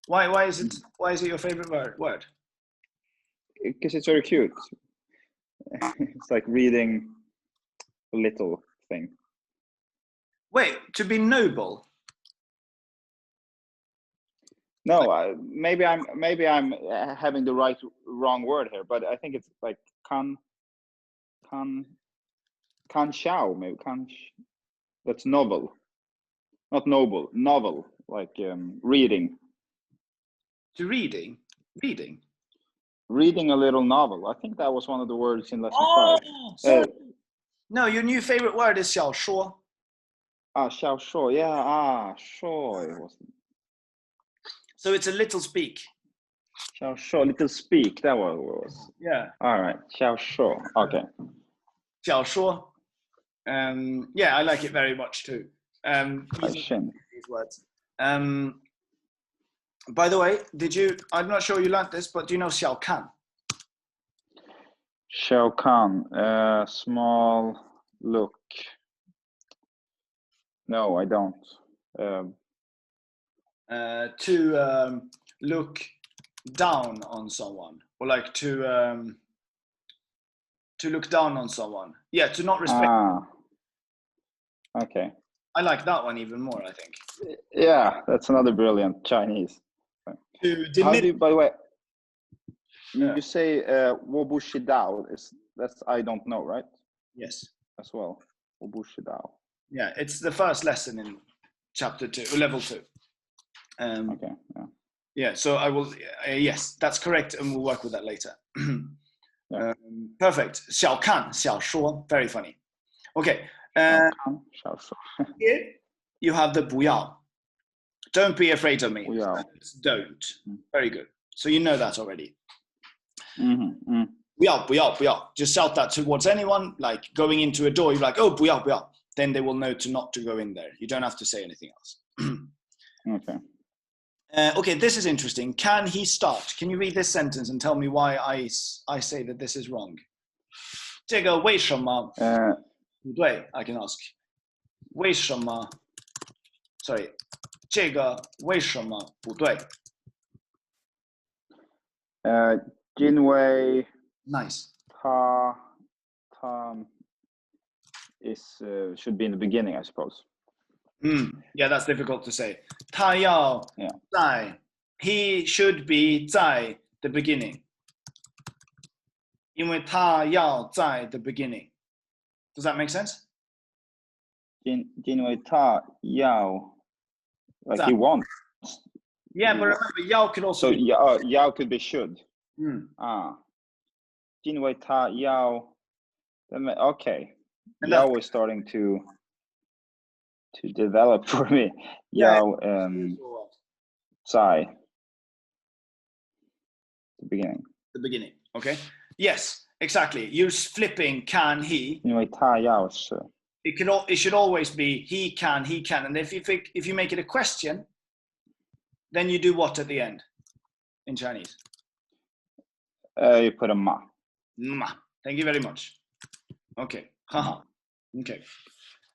Why is it your favorite word? Because it's very cute. It's like reading a little thing. Wait, to be noble? No, maybe I'm having the wrong word here, but I think it's like kanshao, maybe that's novel, not noble, novel, like reading. To reading. Reading a little novel. I think that was one of the words in lesson 5. No, your new favorite word is 小说. 小说, yeah, 说 it was. So it's a little speak. 小说, little speak, that was. Yeah. All right, 小说, okay. 小说. Yeah, I like it very much too. These words. By the way, I'm not sure you learned this, but do you know 小看? 小看, small look. No, I don't. To look down on someone, or to look down on someone. Yeah, to not respect. Okay. I like that one even more, I think. Yeah, that's another brilliant Chinese. By the way, you say 我不知道, that's I don't know, right? Yes. As well. 我不知道. Yeah, it's the first lesson in chapter 2, level 2. Okay. Yeah, so I will. Yes, that's correct, and we'll work with that later. Yeah. Perfect. 小看小说, very funny. Okay. Here you have the 不要. Don't be afraid of me. 不要. Don't. Very good. So you know that already. 不要不要不要. Just shout that towards anyone, like going into a door. You're like, oh, 不要不要. Then they will know not to go in there. You don't have to say anything else. Okay. Okay, this is interesting. Can he start? Can you read this sentence and tell me why I say that this is wrong? 这个为什么不对 I can ask. 为什么 Sorry. 这个为什么不对因为 Nice. 他 is should be in the beginning, I suppose. Yeah, that's difficult to say. 他要在 He should be 在 the beginning. 因为他要在 the beginning. Does that make sense? 因为他要 like he wants. Yeah, but remember 要 could also So be 要 could be should. 因为他要 okay. Yao was starting to develop for me. Yao Zai. The beginning. The beginning. Okay. Yes, exactly. You're flipping can he. 因为他要是 It should always be he can, and if you make it a question, then you do what at the end in Chinese? You put a ma. Ma. Thank you very much. Okay. Haha. Okay.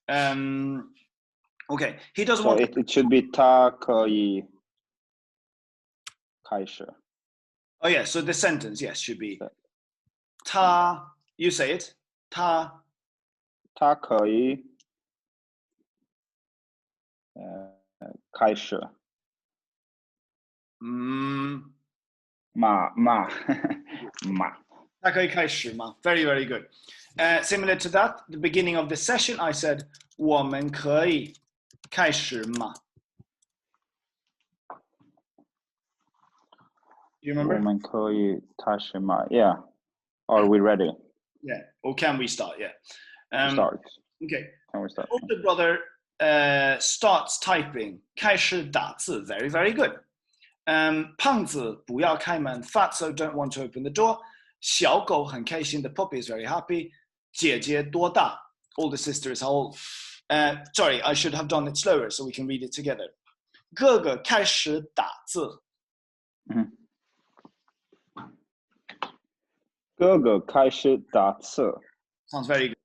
Okay. He doesn't So want. it should be 他可以开始. Oh yeah. So the sentence, yes, should be 他. You say it. 他可以开始. Ma. 他可以开始吗? Very, very good. Similar to that, the beginning of the session, I said 我们可以开始吗? Do you remember? 我们可以开始吗? Yeah. Are we ready? Yeah. Or can we start? Yeah. Start. Okay. Can we start? Older brother starts typing. 开始打字. Very, very good. 胖子不要开门. Fatso don't want to open the door. 小狗很开心. The puppy is very happy. 姐姐多大? Older sister is how old? Sorry, I should have done it slower so we can read it together. 哥哥开始打字. 哥哥开始打字. Sounds very good.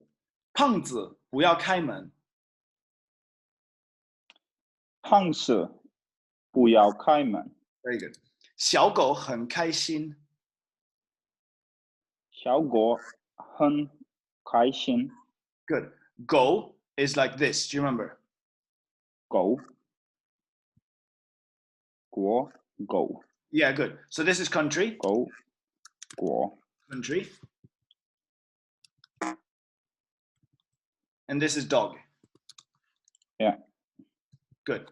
胖子不要开门. 胖子不要开门. Very good. 小狗很开心. 小狗很开心. Good. Go is like this. Do you remember? Go. Yeah, good. So this is country. Go. Country. And this is dog. Yeah. Good.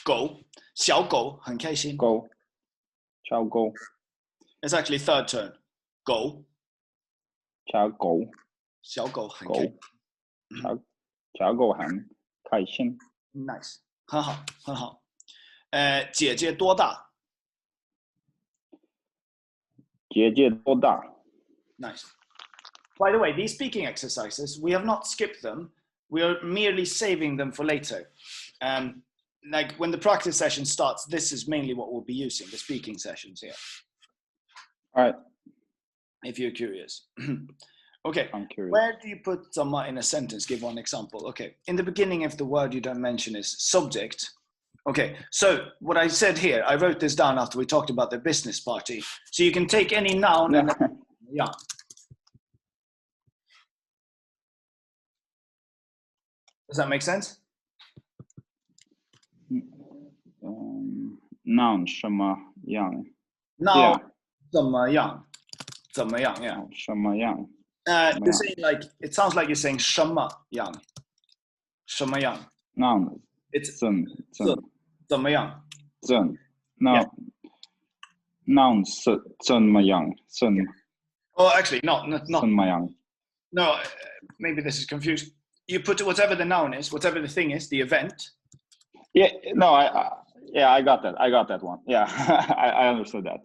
Go. 小狗很开心. Go. 小狗. It's actually third turn. Go. 小狗. 小狗很开心. 小狗很开心. Nice. 很好，很好。姐姐多大? 姐姐多大? Nice. By the way, these speaking exercises, we have not skipped them. We are merely saving them for later. Like when the practice session starts, this is mainly what we'll be using, the speaking sessions here. All right. If you're curious. Okay. I'm curious. Where do you put "zama" in a sentence? Give one example. Okay. In the beginning, if the word you don't mention is subject. Okay. So what I said here, I wrote this down after we talked about the business party. So you can take any noun and then, yeah. Does that make sense? Noun 什么样? Now, Yeah. 怎么样? 怎么样, yeah. 什么样? You're saying like, it sounds like you're saying 什么样. 什么样? Noun. It's 怎么样? Noun. Noun 是怎么样? Oh, actually, not. 怎么样? No, maybe this is confused. You put whatever the noun is, whatever the thing is, the event. Yeah, no, I got that. I got that one. Yeah, I understood that.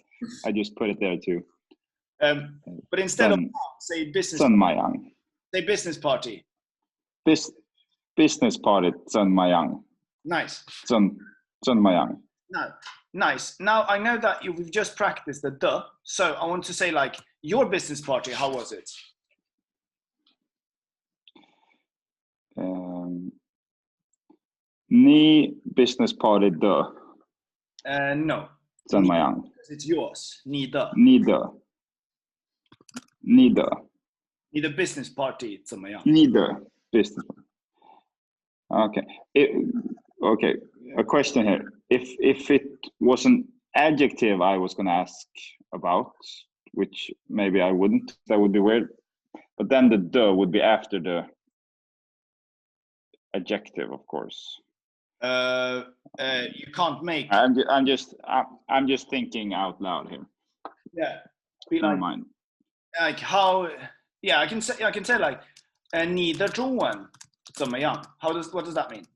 I just put it there too. But instead of say business, 怎么样? say business party. Business party 怎么样? Nice. 怎么样? No, Nice. Now I know that we've just practiced the the, so I want to say like your business party. How was it? Ni business party the. No. 怎么样? It's yours. 你的. 你的. 你的. 你的 business party 怎么样? 你的 business. Okay. Okay. A question here. If it was an adjective I was going to ask about, which maybe I wouldn't, that would be weird. But then the would be after the adjective, of course. You can't make. I'm just thinking out loud here. Yeah. Be Never like, mind. Like how? Yeah, I can say like, 你的中文怎么样? What does that mean?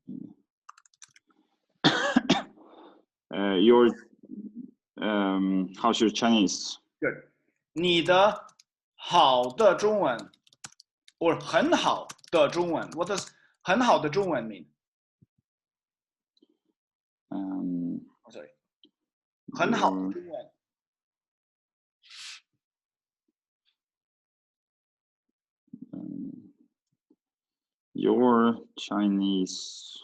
How's your Chinese? Good. 你的好的中文 or 很好的中文. What does 很好的中文 mean? Sorry. 很好的中文. Your Chinese.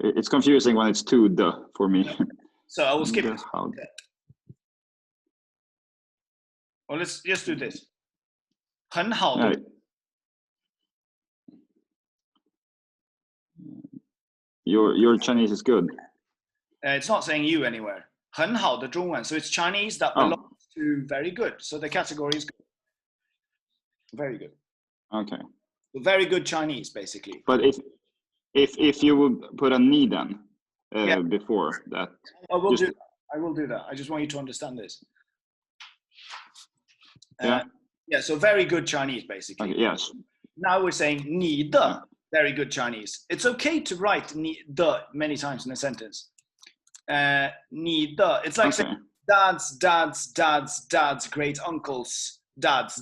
It's confusing when it's two the for me. So I will skip this. Well, let's just do this. 很好的. Your Chinese is good. It's not saying you anywhere. 很好的中文. So it's Chinese that belongs to very good. So the category is good. Very good. Okay. Very good Chinese, basically. But if you would put a ni then before that. I will do that. I just want you to understand this. Yeah, so very good Chinese, basically. Okay, yes. Now we're saying 你的 very good Chinese. It's okay to write 你的 many times in a sentence. 你的, it's like saying dad's great uncle's dad's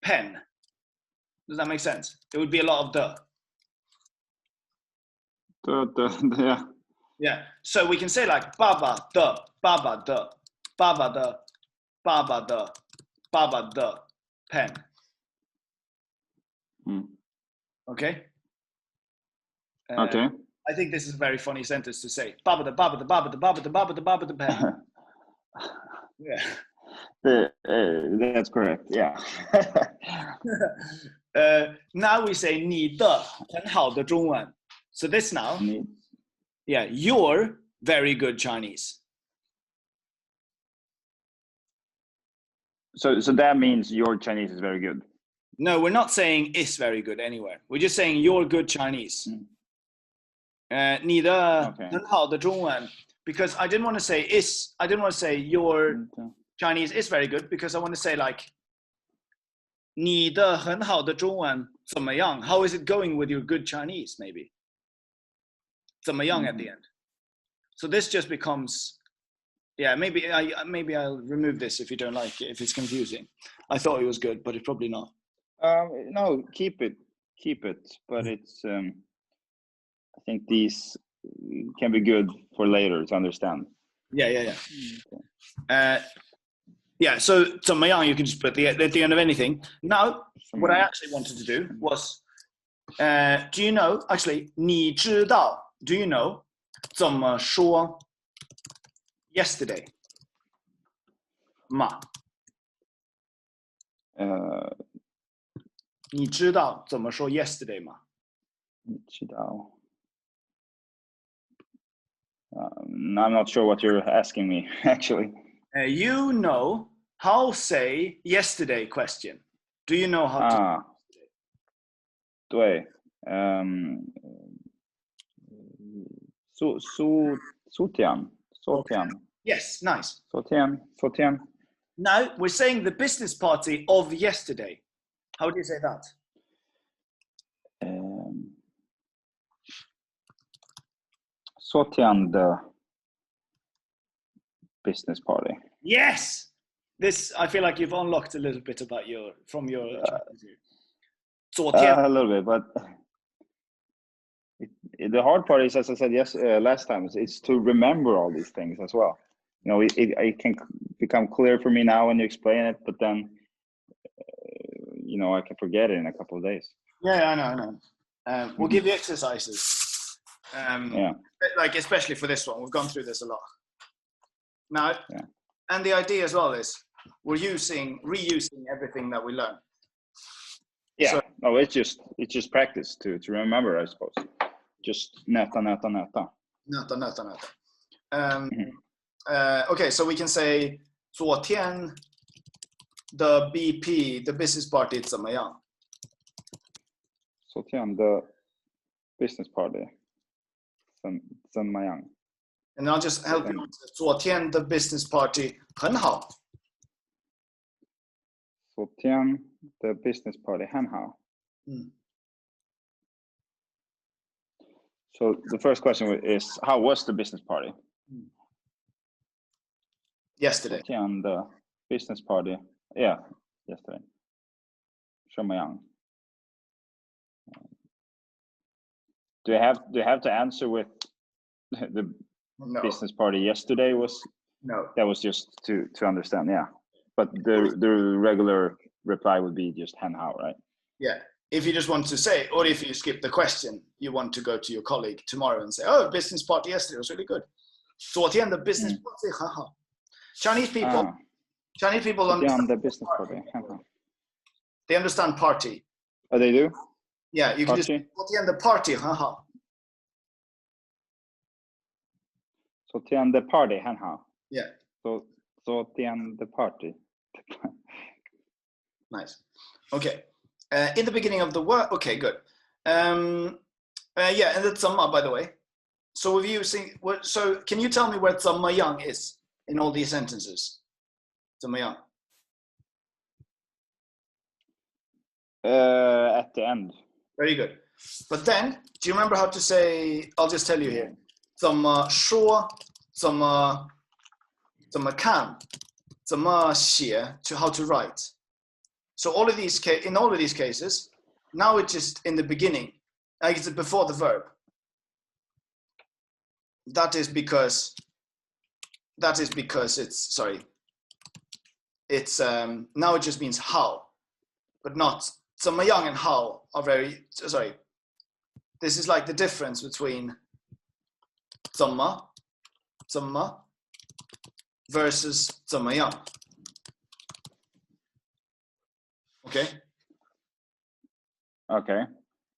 pen. Does that make sense? It would be a lot of Yeah. Yeah. So we can say like 爸爸的 pen. Okay. Okay. I think this is a very funny sentence to say. 爸爸的 pen. Yeah. That's correct. Yeah. Now we say 你的很好的中文. So this now, yeah, your very good Chinese. So that means your Chinese is very good. No, we're not saying is very good anywhere. We're just saying your good Chinese. 你的很好的中文, because I didn't want to say is. I didn't want to say your Chinese is very good, because I want to say like 你的很好的中文怎么样? How is it going with your good Chinese? Maybe 怎么样 at the end. So this just becomes, yeah. Maybe I'll remove this if you don't like it, if it's confusing. I thought it was good, but it's probably not. No, keep it. But it's. I think these can be good for later to understand. Yeah. Yeah, so 怎么样 you can just put at the end of anything. Now, what I actually wanted to do was, do you know, actually, 你知道, do you know 怎么说 yesterday? 吗? 你知道怎么说 yesterday 吗? 你知道. I'm not sure what you're asking me, actually. You know how say yesterday question. Do you know how to? 对. 昨天. Yes, nice. 昨天. Now we're saying the business party of yesterday. How do you say that? 昨天的 business party. Yes! This, I feel like you've unlocked a little bit about from your Chinese. 昨天. A little bit, but the hard part is, as I said last time, it's to remember all these things as well. You know, it can become clear for me now when you explain it, but then you know, I can forget it in a couple of days. Yeah, I know. We'll give you exercises. Yeah. Like especially for this one, we've gone through this a lot. Now, Yeah. and the idea as well is we're reusing everything that we learn. Yeah. So, no, it's just practice to remember, I suppose. Just nöta. Nöta. Okay, so we can say 昨天 the BP, the business party 怎么样? 昨天 the business party 怎么样? And I'll just help you. 昨天 the business party 很好. 昨天 the business party 很好. So the first question is, how was the business party? Yesterday. 昨天 the business party, yeah, yesterday. 怎么样? Do you have to answer with the business party yesterday was? No. That was just to understand, yeah. But the regular reply would be just hen how, right? Yeah. If you just want to say, or if you skip the question, you want to go to your colleague tomorrow and say, oh, business party yesterday was really good. 昨天 the business party 很好. Chinese people understand the business party. They understand party. Oh, they do? Yeah, you can party? just 昨天 the party 很好. 昨天 the party 很好. Yeah. So 昨天 the party. Nice. Okay. In the beginning of the word. Okay, good. Yeah, and that's 怎么 by the way. So we're using. So can you tell me where 怎么样 is in all these sentences? 怎么样? At the end. Very good. But then, do you remember how to say? I'll just tell you here. 怎么说? 怎么看? 怎么写? To how to write. So in all of these cases, now it's just in the beginning, like it's before the verb. That is because it's now it just means how, but not 怎么样 and how are very sorry. This is like the difference between 怎么 versus 怎么样. Okay. Okay.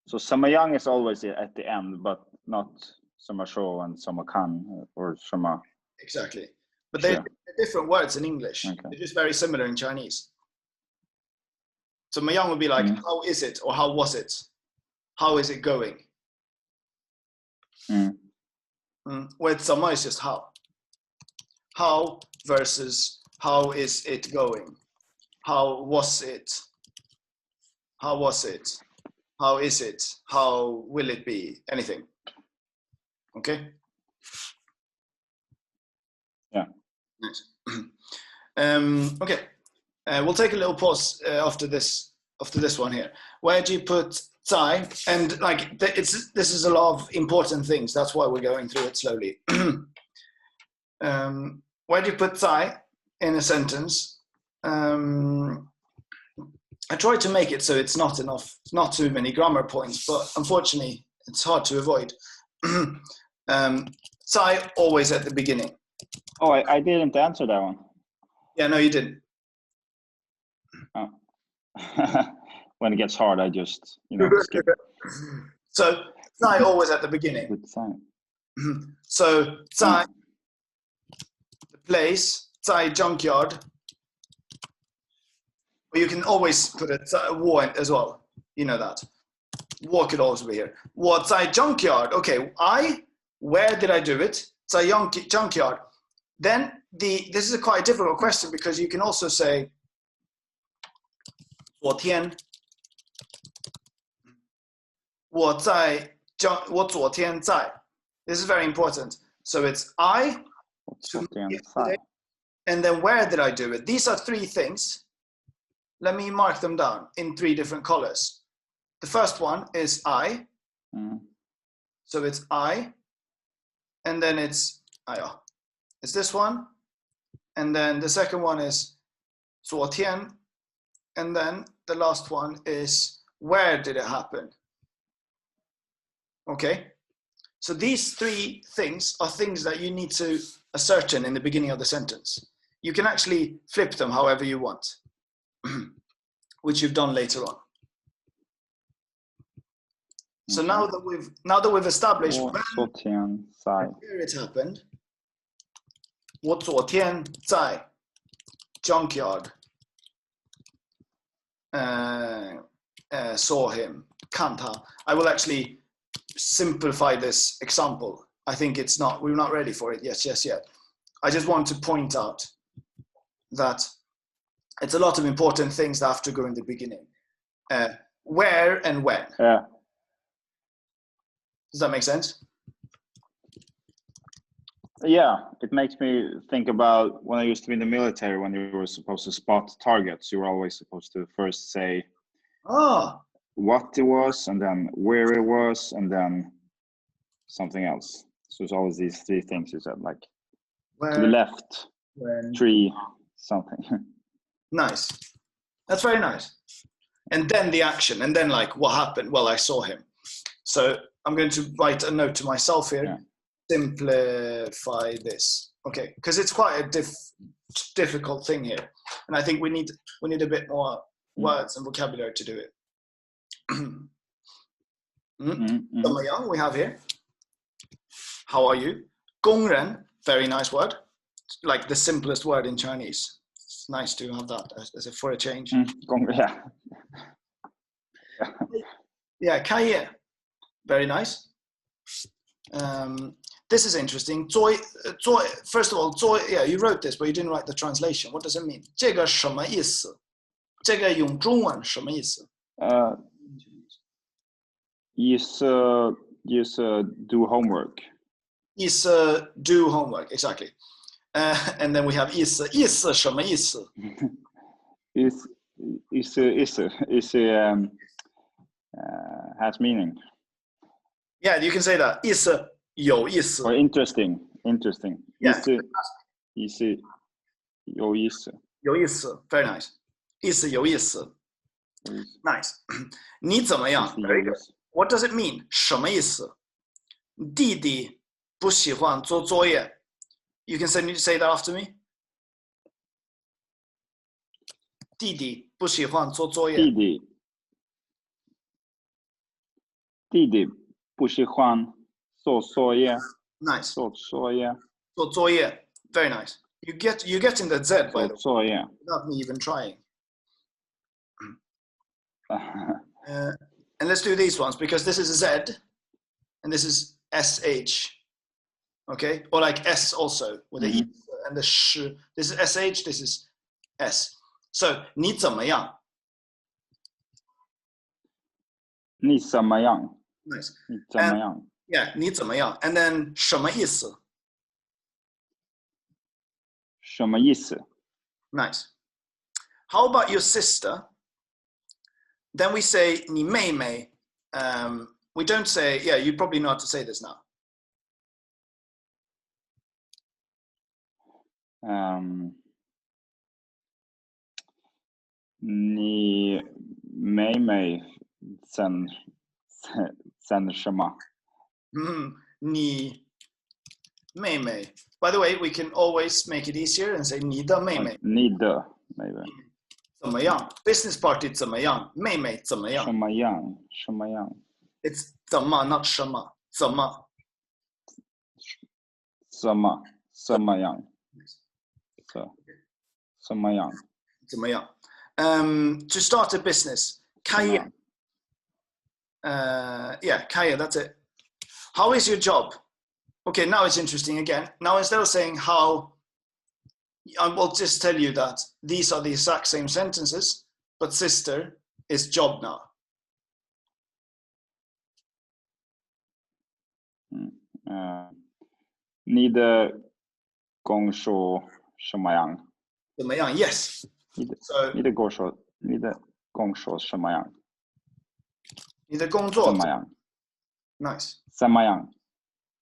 So 怎么样 is always at the end, but not 怎么说 and 怎么看 or 怎么. Exactly. But they're different words in English. Okay. They're just very similar in Chinese. 怎么样 would be like, how is it? Or how was it? How is it going? Where 怎么 is just how. How versus how is it going? How was it? How was it? How is it? How will it be? Anything. Okay? Yeah. Nice. Okay. We'll take a little pause after this one here. Where do you put 在? And like this is a lot of important things. That's why we're going through it slowly. Where do you put 在 in a sentence? I tried to make it so it's not too many grammar points, but unfortunately it's hard to avoid. 在 always at the beginning. Oh, I didn't answer that one. Yeah, no, you didn't. Oh. When it gets hard, I just, skip. So 在 always at the beginning. Good sign. So 在 the place, 在 junkyard. But you can always put a warrant as well. You know that. War could also be here. 我在 junkyard. Okay, where did I do it? 在 junkyard. Then this is a quite difficult question because you can also say 昨天我昨天在. This is very important. So it's I yesterday, and then where did I do it? These are three things. Let me mark them down in three different colors. The first one is I. So it's I, and then it's it's this one, and then the second one is 昨天, and then the last one is where did it happen? Okay, so these three things are things that you need to ascertain in the beginning of the sentence. You can actually flip them however you want, which you've done later on. So now that we've established where it happened, 我昨天在 junkyard saw him, 看他. I will actually simplify this example. I think we're not ready for it yet. I just want to point out that it's a lot of important things that have to go in the beginning. Where and when. Yeah. Does that make sense? Yeah, it makes me think about when I used to be in the military, when you were supposed to spot targets, you were always supposed to first say what it was, and then where it was, and then something else. So it's always these three things you said, like where, to the left, when, tree, something. Nice. That's very nice. And then the action, and then like what happened? Well, I saw him. So I'm going to write a note to myself here. Yeah. Simplify this. Okay, because it's quite a difficult thing here, and I think we need a bit more words and vocabulary to do it. 怎么样 we have here. How are you? 工人, very nice word, like the simplest word in Chinese. It's nice to have that as a for a change. Yeah, 开业, very nice. This is interesting. First of all, yeah, you wrote this, but you didn't write the translation. What does it mean? 这个什么意思? 这个用中文什么意思? 意思 do homework. 意思 do homework, exactly. And then we have 意思什么意思? 意思 has meaning. Yeah, you can say that. 意思有意思. Or interesting. Yeah. 意思有意思. 有意思, very nice. 意思有意思. Nice. 你怎么样? Very good. What does it mean? 什么意思? 弟弟不喜欢做作业. You can say that after me. 弟弟不喜欢做作业. 弟弟不喜欢做作业. Nice. 做作业. 做作业. Very nice. You getting the Z by the way, without me even trying. And let's do these ones because this is a Z and this is SH. Okay? Or like S also with the E and the sh. This is SH, this is S. So, 你怎么样? 你怎么样? Nice. 你怎么样? Yeah, 你怎么样? And then 什么意思? 什么意思? Nice. How about your sister? Then we say 你妹妹. We don't say, yeah, you probably know how to say this now. 你妹妹怎什么? 你妹妹. By the way, we can always make it easier and say 你的妹妹. 你的妹妹. 怎么样? Business party 怎么样? 妹妹怎么样? 什么样? 什么样? It's 怎么 not 什么. 怎么? 怎么样? 怎么样? 怎么样? To start a business. 开业. Yeah, 开业, that's it. How is your job? Okay, now it's interesting again. Now instead of saying how, I will just tell you that these are the exact same sentences, but sister is job now. 你的工作什么样? 怎么样? Yes. 你的工作什么样? 你的工作怎么样? Nice. 怎么样？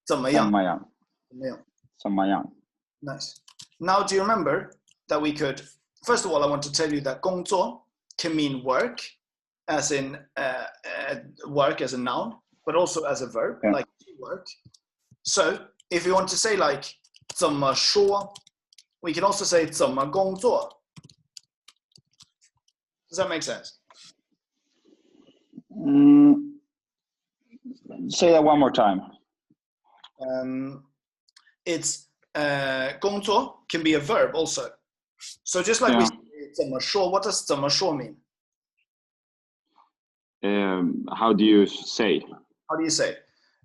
怎么样？怎么样？怎么样？怎么样？ Nice. Now, do you remember that we could, first of all, I want to tell you that 工作 can mean work, as in work as a noun, but also as a verb, Yeah. like to work. So if you want to say like 怎么说, we can also say 怎么工作. Does that make sense? Say that one more time. It's 工作 can be a verb also. So just like we say 怎么说, what does 怎么说 mean? How do you say? How do you say?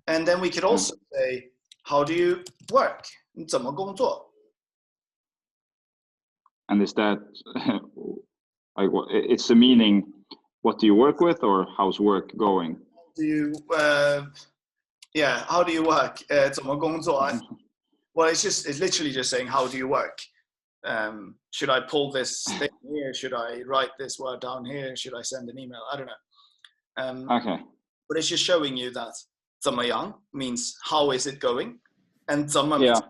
And then we could also say, how do you work? 你怎么工作? And is that like it's the meaning? What do you work with, or how's work going? Do you yeah, how do you work? 怎么工作? Well, it's literally just saying, how do you work? Should I pull this thing here? Should I write this word down here? Should I send an email? I don't know. Okay. But it's just showing you that 怎么样 means how is it going, and 怎么 means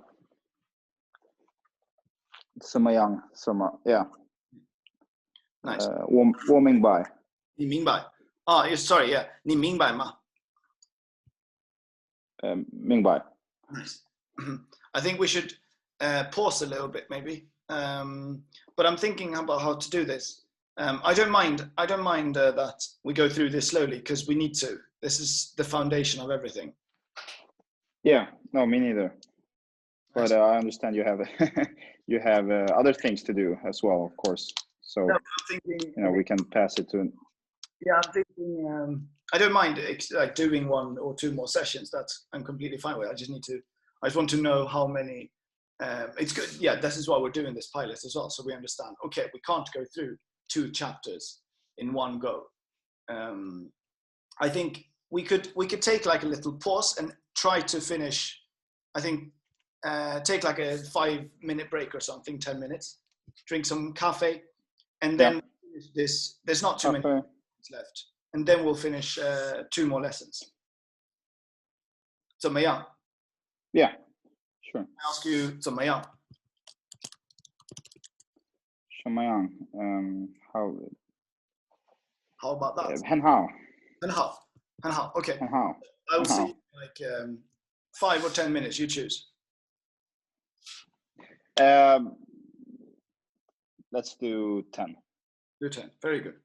怎么样？怎么 Yeah. Nice. 我明白。你明白? Sorry, yeah. 你明白吗? 明白。 Nice. I think we should pause a little bit, maybe. But I'm thinking about how to do this. I don't mind that we go through this slowly, because we need to. This is the foundation of everything. Yeah. No, me neither. But I understand you have you have other things to do as well, of course. So No, I'm thinking, we can pass it to. Yeah, I'm thinking. I don't mind like doing 1 or 2 more sessions. I'm completely fine with. I just want to know how many. It's good. Yeah, this is why we're doing this pilot as well, so we understand. Okay, we can't go through 2 chapters in one go. I think we could take like a little pause and try to finish. I think take like a 5-minute break or something, 10 minutes, drink some cafe, and then finish this. There's not too many minutes left, and then we'll finish 2 more lessons. 怎么样? Yeah, sure. I ask you 怎么样? 怎么样? How about that? 很好. 很好. 很好. Okay. 很好. I will see you in like 5 or 10 minutes. You choose. Let's do 10. Do 10. Very good.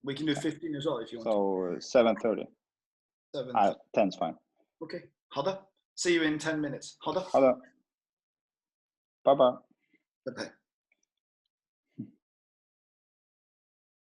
We can do 15 as well if you want. So 7:30. 10's fine. Okay. 好的. See you in 10 minutes. 好的. 好的. Bye bye. Bye bye.